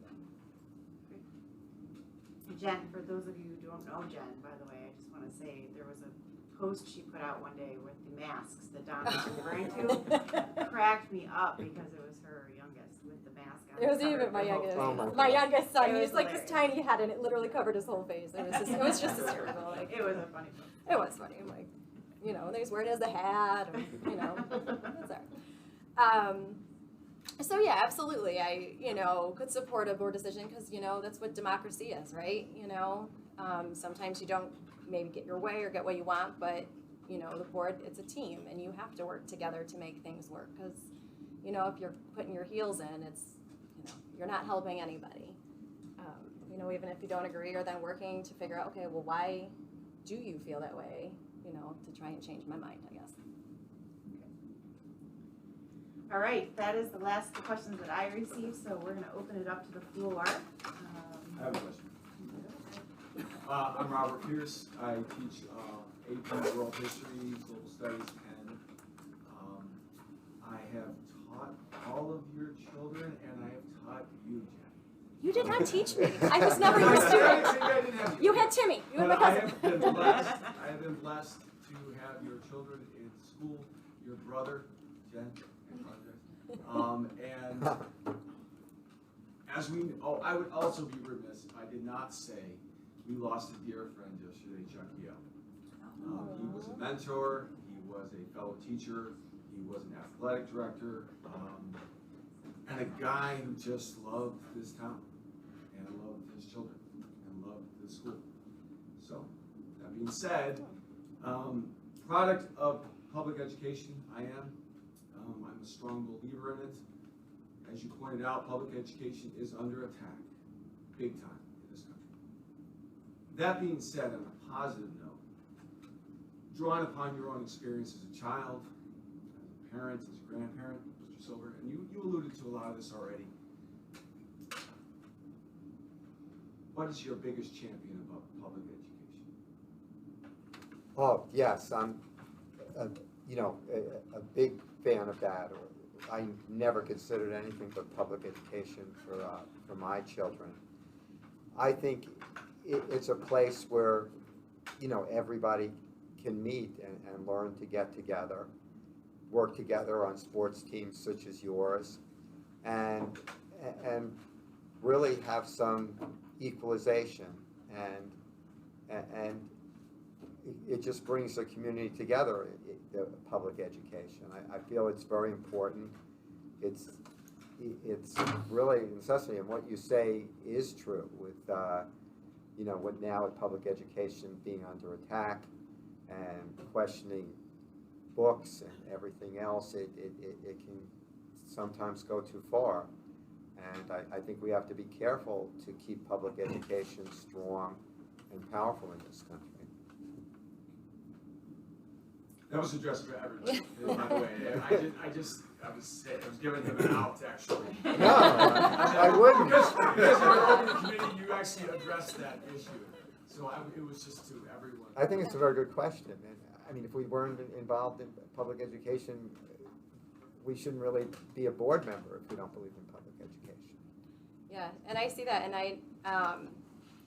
Jen, for those of you who don't know Jen, by the way, I just want to say there was a post she put out one day with the masks that Don was referring to. Cracked me up because it was her youngest with the mask on. It was even my youngest. Oh my youngest son. It He was was like this hilarious. tiny head, and it literally covered his whole face. It was just hysterical. Like, It was a funny post. it was funny. I'm like, they was wearing it as a hat, and, that's all right. So yeah, absolutely. I, could support a board decision because, that's what democracy is, right? Sometimes you don't maybe get your way or get what you want, but, the board, it's a team, and you have to work together to make things work because, if you're putting your heels in, it's, you're not helping anybody. Even if you don't agree, or then working to figure out, okay, well, why do you feel that way, to try and change my mind, I guess. All right, that is the last questions that I received, so we're going to open it up to the floor. I have a question. I'm Robert Pierce. I teach AP World History, Global Studies, and I have taught all of your children, and I have taught you, Jen. You did not teach me. I was never your student. You had Timmy. You had my But I cousin. have been blessed to have your children in school, your brother, Jen. And I would also be remiss if I did not say we lost a dear friend yesterday, Chuck Yeo. He was a mentor, he was a fellow teacher, he was an athletic director, and a guy who just loved this town, and loved his children, and loved the school. So, that being said, product of public education, I am. I'm a strong believer in it. As you pointed out, public education is under attack, big time, in this country. That being said, on a positive note, drawing upon your own experience as a child, as a parent, as a grandparent, Mr. Silver, and you alluded to a lot of this already. What is your biggest champion about public education? Oh, yes, I'm, you know, a big fan of that. I never considered anything but public education for my children. I think it's a place where, you know, everybody can meet and learn to get together, work together on sports teams such as yours, and really have some equalization, and it just brings the community together, the public education. I feel it's very important. It's really a necessity, and what you say is true with, you know, with now with public education being under attack and questioning books and everything else, it can sometimes go too far. And I think we have to be careful to keep public education strong and powerful in this country. That was addressed for everyone, by the way. I was giving him an out, actually. No, I wouldn't. Because in your open committee, you actually addressed that issue. So it was just to everyone. I think it's a very good question. And I mean, if we weren't involved in public education, we shouldn't really be a board member if we don't believe in public education. Yeah, and I see that, and I,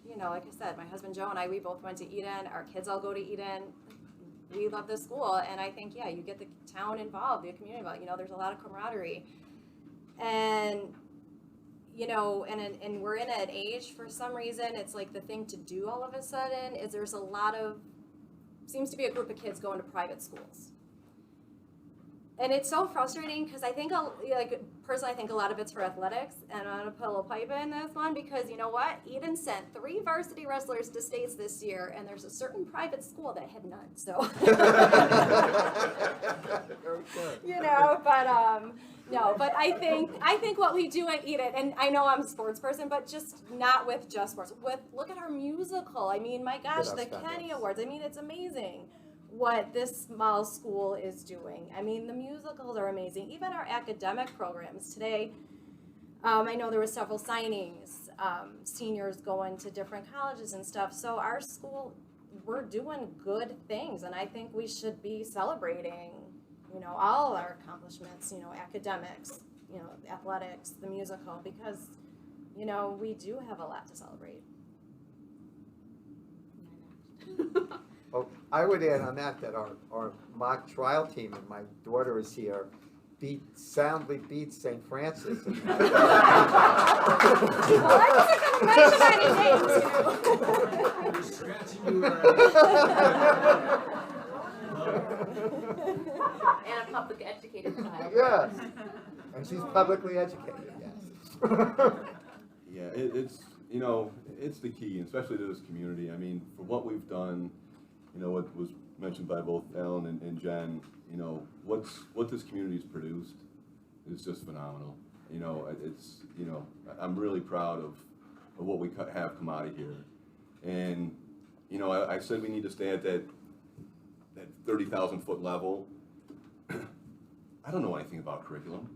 you know, like I said, my husband Joe and I, we both went to Eden. Our kids all go to Eden. We love this school, and I think, yeah, you get the town involved, the community involved. You know, there's a lot of camaraderie, and you know, and we're in an age, for some reason, it's like the thing to do all of a sudden is there's a lot of, seems to be a group of kids going to private schools. And it's so frustrating because I think, like, personally, I think a lot of it's for athletics, and I'm going to put a little pipe in this one because you know what? Eden sent 3 varsity wrestlers to states this year, and there's a certain private school that had none, so. You know, but, no, but I think what we do at Eden, and I know I'm a sports person, but just not with just sports, look at our musical. I mean, my gosh, the Kenny Awards, I mean, it's amazing what this small school is doing. I mean, the musicals are amazing. Even our academic programs. Today, I know there were several signings, seniors going to different colleges and stuff. So our school, we're doing good things, and I think we should be celebrating, you know, all our accomplishments, you know, academics, you know, athletics, the musical, because, you know, we do have a lot to celebrate. Oh, I would add on that our mock trial team, and my daughter is here, soundly beat St. Francis. Well, I wasn't going to mention any names. You're scratching you already. And a public educated child. Yes, and she's publicly educated, yes. Yeah, it's, you know, it's the key, especially to this community. I mean, for what we've done, you know, what was mentioned by both Ellen and Jen, you know, what this community's produced is just phenomenal. You know, it's, you know, I'm really proud of what we have come out of here. And, you know, I said we need to stay at that 30,000 foot level. I don't know anything about curriculum.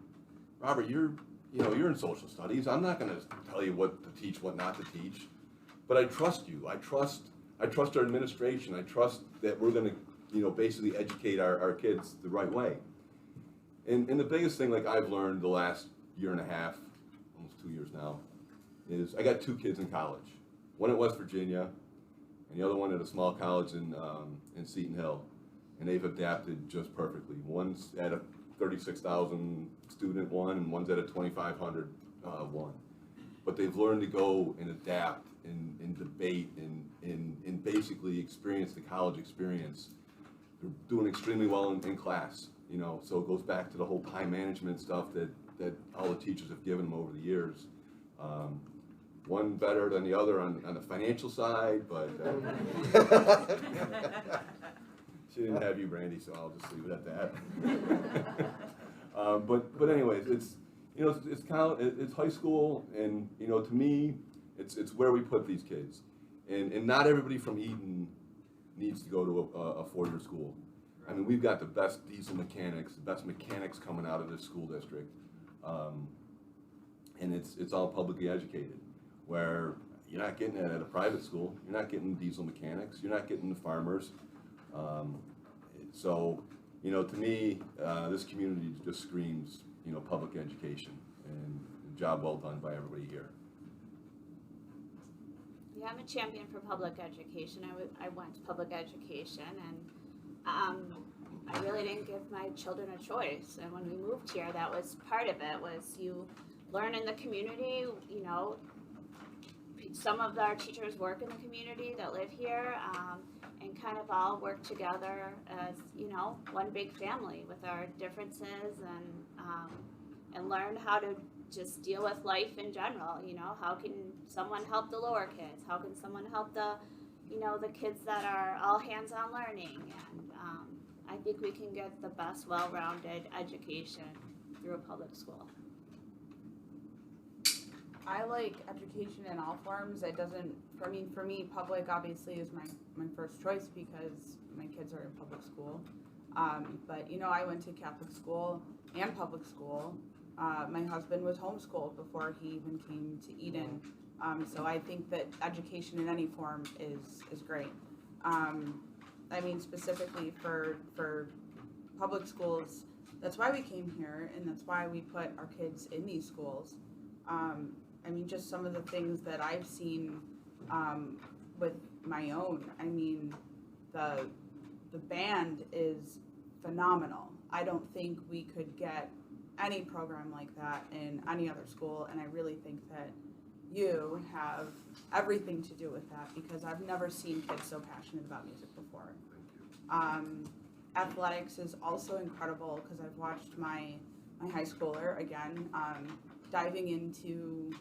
Robert, you're in social studies. I'm not going to tell you what to teach, what not to teach, but I trust you. I trust our administration. I trust that we're going to, you know, basically educate our kids the right way. And the biggest thing, like I've learned the last year and a half, almost 2 years now, is I got 2 kids in college. One at West Virginia, and the other one at a small college in Seton Hill. And they've adapted just perfectly. One's at a 36,000 student one, and one's at a 2,500 one. But they've learned to go and adapt and debate and basically experience the college experience. They're doing extremely well in class, you know, so it goes back to the whole time management stuff that all the teachers have given them over the years. One better than the other on the financial side, but she didn't have you, Brandy, so I'll just leave it at that. But anyways, it's, you know, it's high school, and, you know, to me, it's where we put these kids. And not everybody from Eden needs to go to a four-year school. I mean, we've got the best diesel mechanics, the best mechanics coming out of this school district. And it's all publicly educated, where you're not getting it at a private school. You're not getting diesel mechanics. You're not getting the farmers. So, you know, to me, this community just screams, you know, public education, and a job well done by everybody here. Yeah, I'm a champion for public education. I went to public education, and I really didn't give my children a choice. And when we moved here, that was part of it, was you learn in the community. You know, some of our teachers work in the community that live here, and kind of all work together as, you know, one big family with our differences, and learn how to just deal with life in general. You know, how can someone help the lower kids? How can someone help the, you know, the kids that are all hands-on learning? And I think we can get the best well-rounded education through a public school. I like education in all forms. It doesn't, for me, public obviously is my first choice because my kids are in public school. But, you know, I went to Catholic school and public school. My husband was homeschooled before he even came to Eden. So I think that education in any form is great. I mean, specifically for public schools, that's why we came here, and that's why we put our kids in these schools. I mean, just some of the things that I've seen with my own. I mean, the band is phenomenal. I don't think we could get any program like that in any other school, and I really think that you have everything to do with that, because I've never seen kids so passionate about music before. Athletics is also incredible, because I've watched my high schooler, again, diving into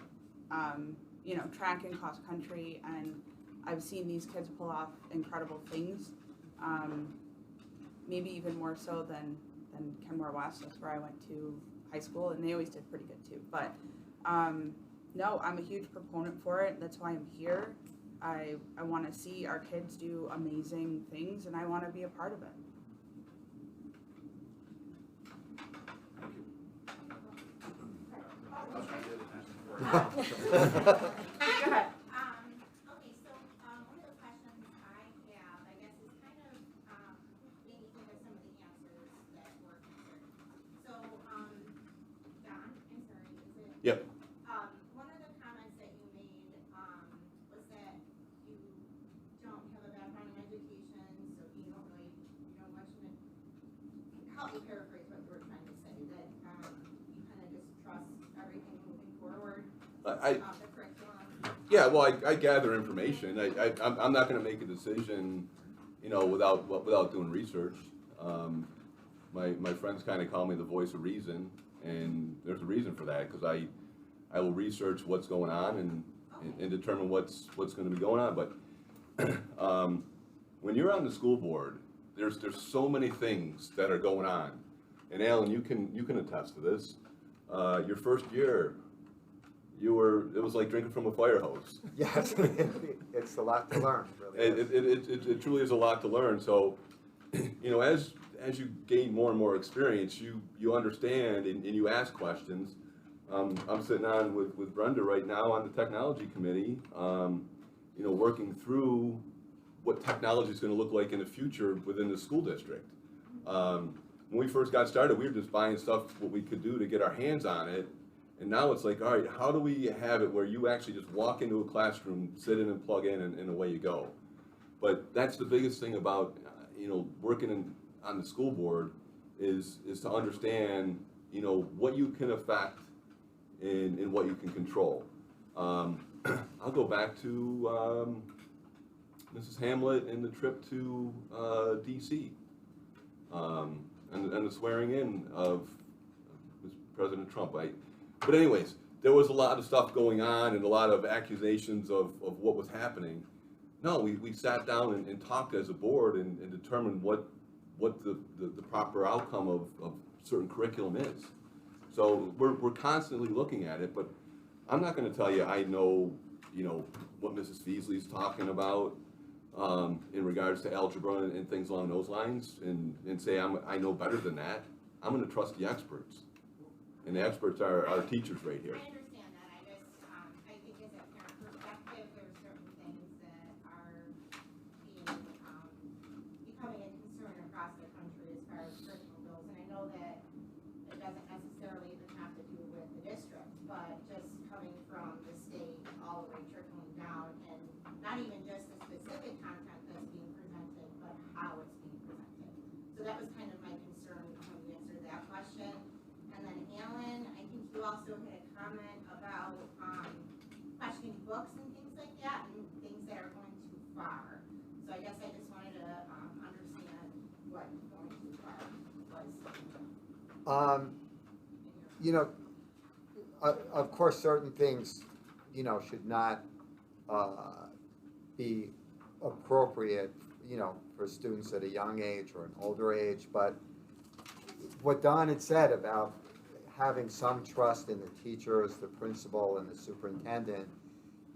you know, track and cross country, and I've seen these kids pull off incredible things, maybe even more so than Kenmore West. That's where I went to high school, and they always did pretty good too. But no, I'm a huge proponent for it. That's why I'm here. I want to see our kids do amazing things, and I want to be a part of it. Go ahead. Okay, so one of the questions I have, I guess, is kind of maybe think of some of the answers that were answered. So, Don, I'm sorry, is it? Yep. One of the comments that you made was that you don't have a background in education, so you don't really know much in it. Help me paraphrase what you were trying to say, that you kind of just trust everything moving forward. Yeah, well, I gather information. I'm not going to make a decision, you know, without doing research. My friends kind of call me the voice of reason, and there's a reason for that, because I will research what's going on and determine what's going to be going on. But when you're on the school board, there's so many things that are going on, and Alan, you can attest to this. Your first year, it was like drinking from a fire hose. Yes, it's a lot to learn, really. It truly is a lot to learn. So, you know, as you gain more and more experience, you understand and you ask questions. I'm sitting on with Brenda right now on the technology committee, you know, working through what technology is going to look like in the future within the school district. When we first got started, we were just buying stuff, what we could do to get our hands on it. And now it's like, all right, how do we have it where you actually just walk into a classroom, sit in and plug in, and away you go? But that's the biggest thing about, you know, working on the school board is to understand, you know, what you can affect and what you can control. I'll go back to Mrs. Hamlet and the trip to DC and the swearing in of President Trump. But anyways, there was a lot of stuff going on and a lot of accusations of what was happening. No, we sat down and talked as a board and determined what the proper outcome of certain curriculum is. So we're constantly looking at it, but I'm not going to tell you I know, you know, what Mrs. Feasley's talking about in regards to algebra and things along those lines, and say I know better than that. I'm going to trust the experts, and the experts are our teachers right here. I understand that. I just, I think as a parent perspective, there are certain things that are being, becoming a concern across the country as far as curriculum goes. And I know that it doesn't necessarily even have to do with the district, but just coming from the state all the way trickling down, and not even just the specific content that's being presented, but how it's being presented. So that was kind of my concern when you answered that question. And then Alan, I think you also had a comment about questioning books and things like that, and things that are going too far. So I guess I just wanted to understand what going too far was. You know, of course, certain things, you know, should not be appropriate, you know, for students at a young age or an older age. But what Don had said about having some trust in the teachers, the principal, and the superintendent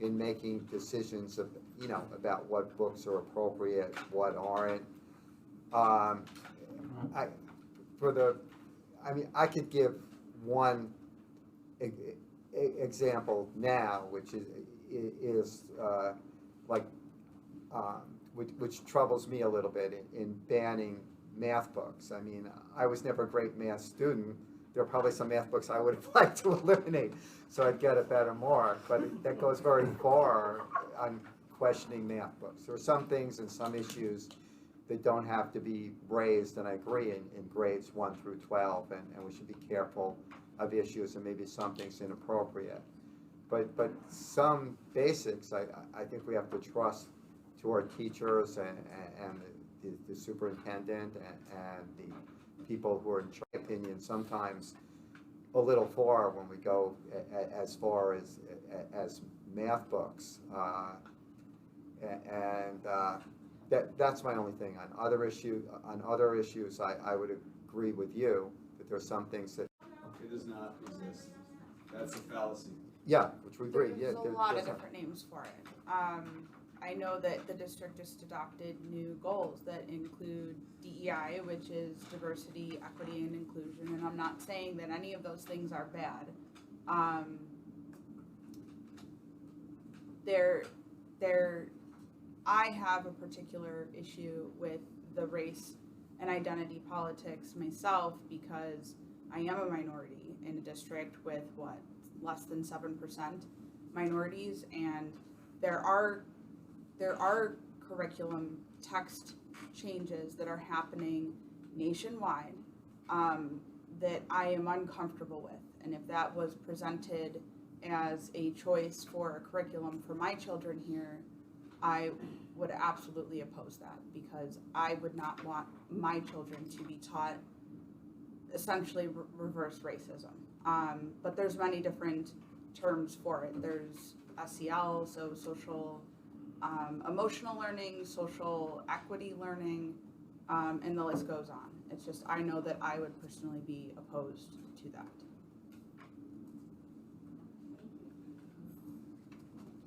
in making decisions of, you know, about what books are appropriate, what aren't. I could give one example now, which which troubles me a little bit in banning math books. I mean, I was never a great math student. There are probably some math books I would have liked to eliminate so I'd get a better mark, but that goes very far on questioning math books. There are some things and some issues that don't have to be raised, and I agree, in grades 1 through 12, and we should be careful of issues, and maybe some things inappropriate. But some basics, I think we have to trust to our teachers and the superintendent and the people who are, in my opinion, sometimes a little far when we go as far as math books. That's my only thing. On other issues, I would agree with you that there's some things that. It does not exist. That's a fallacy. Yeah, which we agree. There's Yeah, a lot of different names for it. I know that the district just adopted new goals that include DEI, which is diversity, equity, and inclusion, and I'm not saying that any of those things are bad. I have a particular issue with the race and identity politics myself because I am a minority in a district with less than 7% minorities, and there are curriculum text changes that are happening nationwide that I am uncomfortable with. And if that was presented as a choice for a curriculum for my children here, I would absolutely oppose that, because I would not want my children to be taught essentially reverse racism. But there's many different terms for it. There's SEL, so social emotional learning, social equity learning, and the list goes on. It's just, I know that I would personally be opposed to that.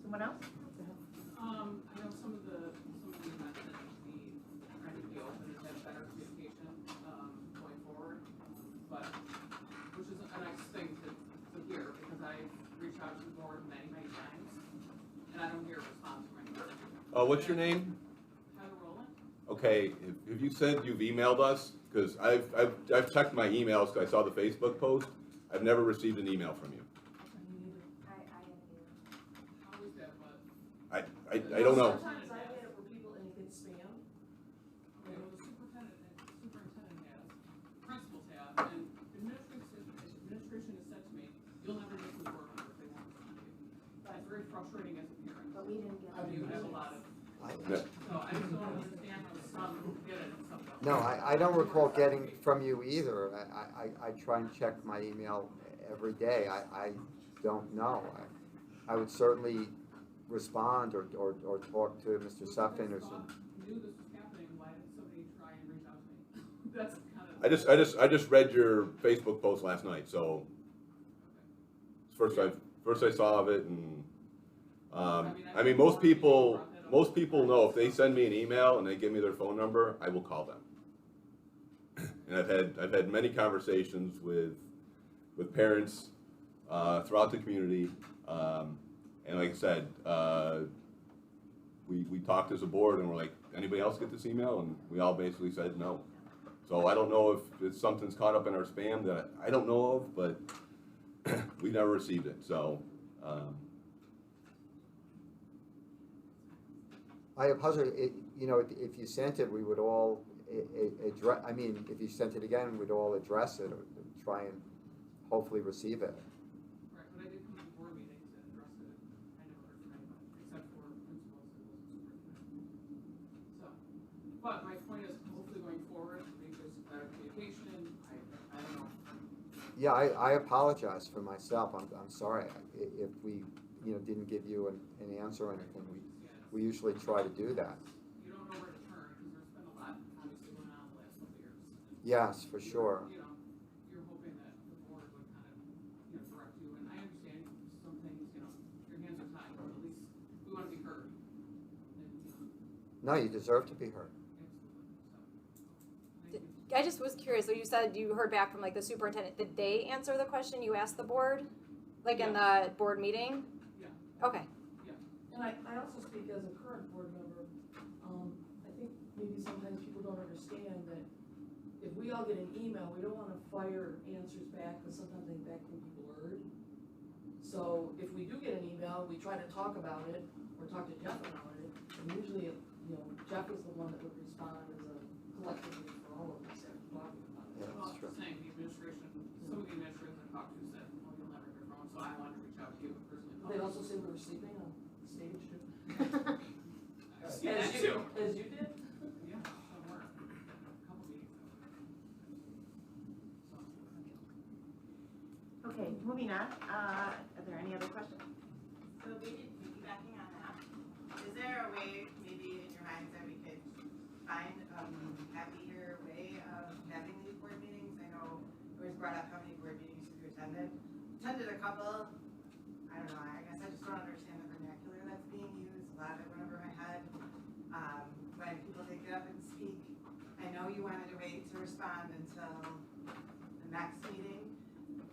Someone else? I know some of the events that we trying to be open and have better communication going forward, but which is a nice thing to hear, because I've reached out to the board many times and I don't hear a response from anybody. What's your name? Heather Rowland? Okay, if you said you've emailed us, because I've checked my emails because I saw the Facebook post. I've never received an email from you. How is that, but? I don't know. Sometimes I get it for people and it gets spam. Okay, well, the superintendent has, principals have, and administration has said to me, you'll never get to the board member if they want to send you. It's very frustrating as a parent. But we didn't get it. You have a lot of, Yeah. so I just don't understand how some get it and some don't. No, I don't recall getting from you either. I try and check my email every day. I don't know. I would certainly respond or talk to Mr. Sutton or some. Knew this was happening, why did somebody try and reach out to me? That's kind of. I just read your Facebook post last night, so first I saw of it, and I mean, most people know if they send me an email and they give me their phone number, I will call them. And I've had many conversations with parents throughout the community, and like I said, we talked as a board and we're like, anybody else get this email? And we all basically said no. So I don't know if something's caught up in our spam that I don't know of, but we never received it. So. I apologize, you know, if you sent it, we would all address, I mean, if you sent it again, we'd all address it or try and hopefully receive it. Right, but I did come to board meetings and address it, I never heard from anyone, except for principals and wasn't superintendent. So, but my point is, hopefully going forward, maybe there's better communication, I don't know. Yeah, I apologize for myself, I'm sorry if we, you know, didn't give you an answer or anything. We usually try to do that. You don't know where to turn, because there's been a lot, obviously, going on the last couple of years. Yes, for sure. You know, you're hoping that the board would kind of, you know, direct you, and I understand some things, you know, your hands are tied, but at least we want to be heard. And, you know, No, you deserve to be heard. absolutely, so, thank you. I just was curious, so you said you heard back from like the superintendent, did they answer the question you asked the board? Like in the board meeting? Yeah. Okay. And I also speak as a current board member. I think maybe sometimes people don't understand that if we all get an email, we don't wanna fire answers back, because sometimes they back when people heard. So if we do get an email, we try to talk about it, or talk to Jeff about it, and usually, you know, Jeff is the one that would respond as a collectively for all of us after talking about it. Yeah, Well, that's true. saying the administration, some of the administrators I talked to said, well, you'll never hear from them, so I wanted to reach out to you and personally. They also say we were sleeping on stage too. I've seen that too. As you did? Yeah, somewhere, a couple meetings. Okay, moving on. Are there any other questions? So maybe piggybacking on that, is there a way, maybe in your minds, that we could find a happier way of having these board meetings? I know it was brought up how many board meetings have you attended? Attended a couple. I don't know, I guess I just don't understand the vernacular that's being used. A lot of it went over my head. When people take it up and speak, I know you wanted to wait to respond until the next meeting,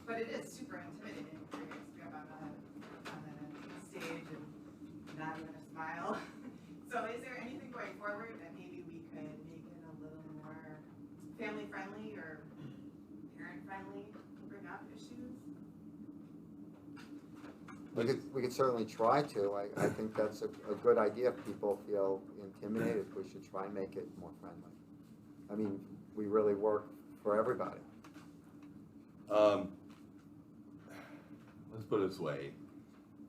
but it is super intimidating for you to be up on the stage and not even a smile. So is there anything going forward that maybe we could make it a little more family friendly or parent friendly to bring up issues? We could certainly try to. I think that's a good idea. If people feel intimidated, we should try and make it more friendly. I mean, we really work for everybody. Let's put it this way.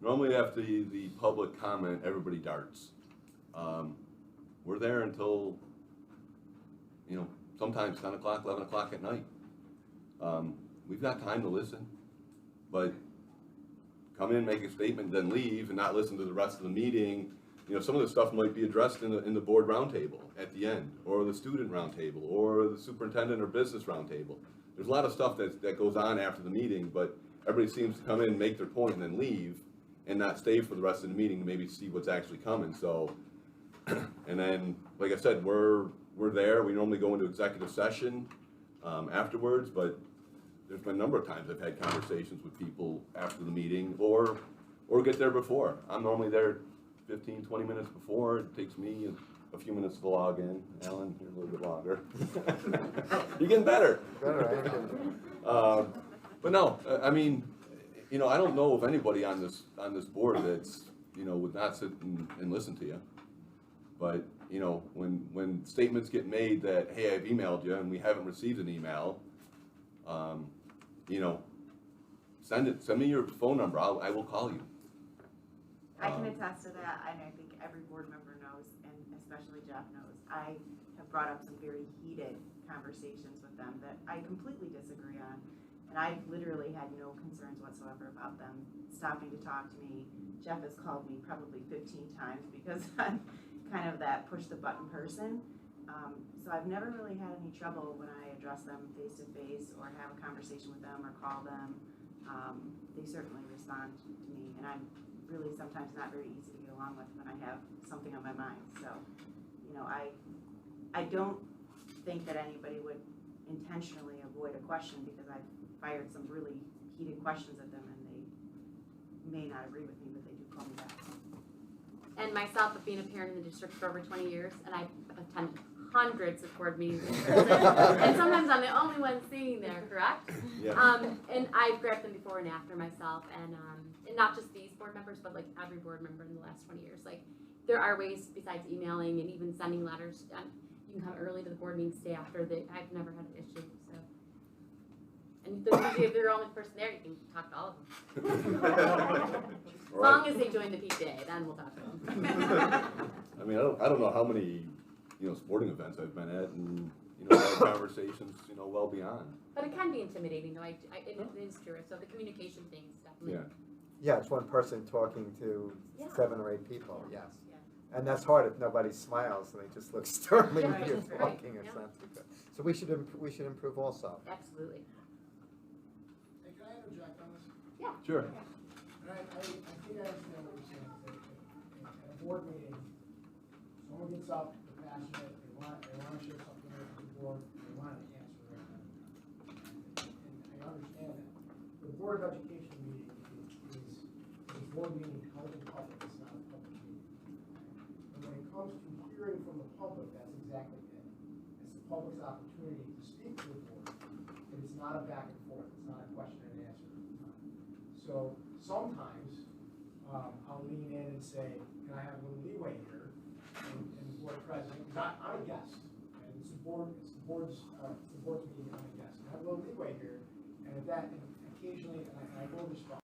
Normally after the public comment, everybody darts. We're there until, you know, sometimes 10 o'clock, 11 o'clock at night. We've got time to listen, but come in, make a statement, then leave and not listen to the rest of the meeting. You know, some of the stuff might be addressed in the board roundtable at the end, or the student roundtable, or the superintendent or business roundtable. There's a lot of stuff that goes on after the meeting, but everybody seems to come in, make their point, and then leave, and not stay for the rest of the meeting to maybe see what's actually coming. So, and then, like I said, we're there. We normally go into executive session afterwards, but there's been a number of times I've had conversations with people after the meeting, or get there before. I'm normally there 15, 20 minutes before. It takes me a few minutes to log in. Alan, you're a little bit longer. You're getting better. But no, I mean, you know, I don't know of anybody on this board that's, you know, would not sit and listen to you. But, you know, when statements get made that, hey, I've emailed you and we haven't received an email, you know, send me your phone number. I will call you. I can attest to that, and I think every board member knows, and especially Jeff knows. I have brought up some very heated conversations with them that I completely disagree on, and I literally had no concerns whatsoever about them stopping to talk to me. Jeff has called me probably 15 times because I'm kind of that push the button person. So I've never really had any trouble when I address them face to face or have a conversation with them or call them. They certainly respond to me, and I'm really sometimes not very easy to get along with when I have something on my mind. So, you know, I don't think that anybody would intentionally avoid a question, because I've fired some really heated questions at them and they may not agree with me, but they do call me back. And myself, of being a parent in the district for over 20 years, and I've attended hundreds of board meetings in person, and sometimes I'm the only one sitting there, correct? Yeah. And I've grabbed them before and after myself, and not just these board members, but like every board member in the last 20 years. Like, there are ways besides emailing and even sending letters. You can come early to the board meeting, stay after. I've never had an issue. So, and usually if you're the only person there, you can talk to all of them. As long as they join the PTA, then we'll talk to them. I mean, I don't know how many, sporting events I've been at, and, had conversations, well beyond. But it can be intimidating, though. It is true. So the communication thing is definitely. Yeah. Yeah, it's one person talking to Yeah. 7 or 8 people, Yeah. yes. Yeah. And that's hard if nobody smiles and they just look sternly Yeah, when you're right, talking or yeah. something. So we should improve also. Absolutely. Hey, can I interject on this? Sure. And I think I understand what you're saying. At a board meeting, someone gets up, they're passionate, they want to share something with the board, they want an answer right now. And I understand that. The Board of Education meeting is a board meeting held in public, it's not a public meeting. And when it comes to hearing from the public, that's exactly it. It's the public's opportunity to speak to the board, but it's not a back and forth, it's not a question and answer. So sometimes I'll lean in and say, can I have a little leeway here? And the board president, because I'm a guest, and it's the board's meeting, I'm a guest. And I have a little leeway here, and occasionally, and I will respond.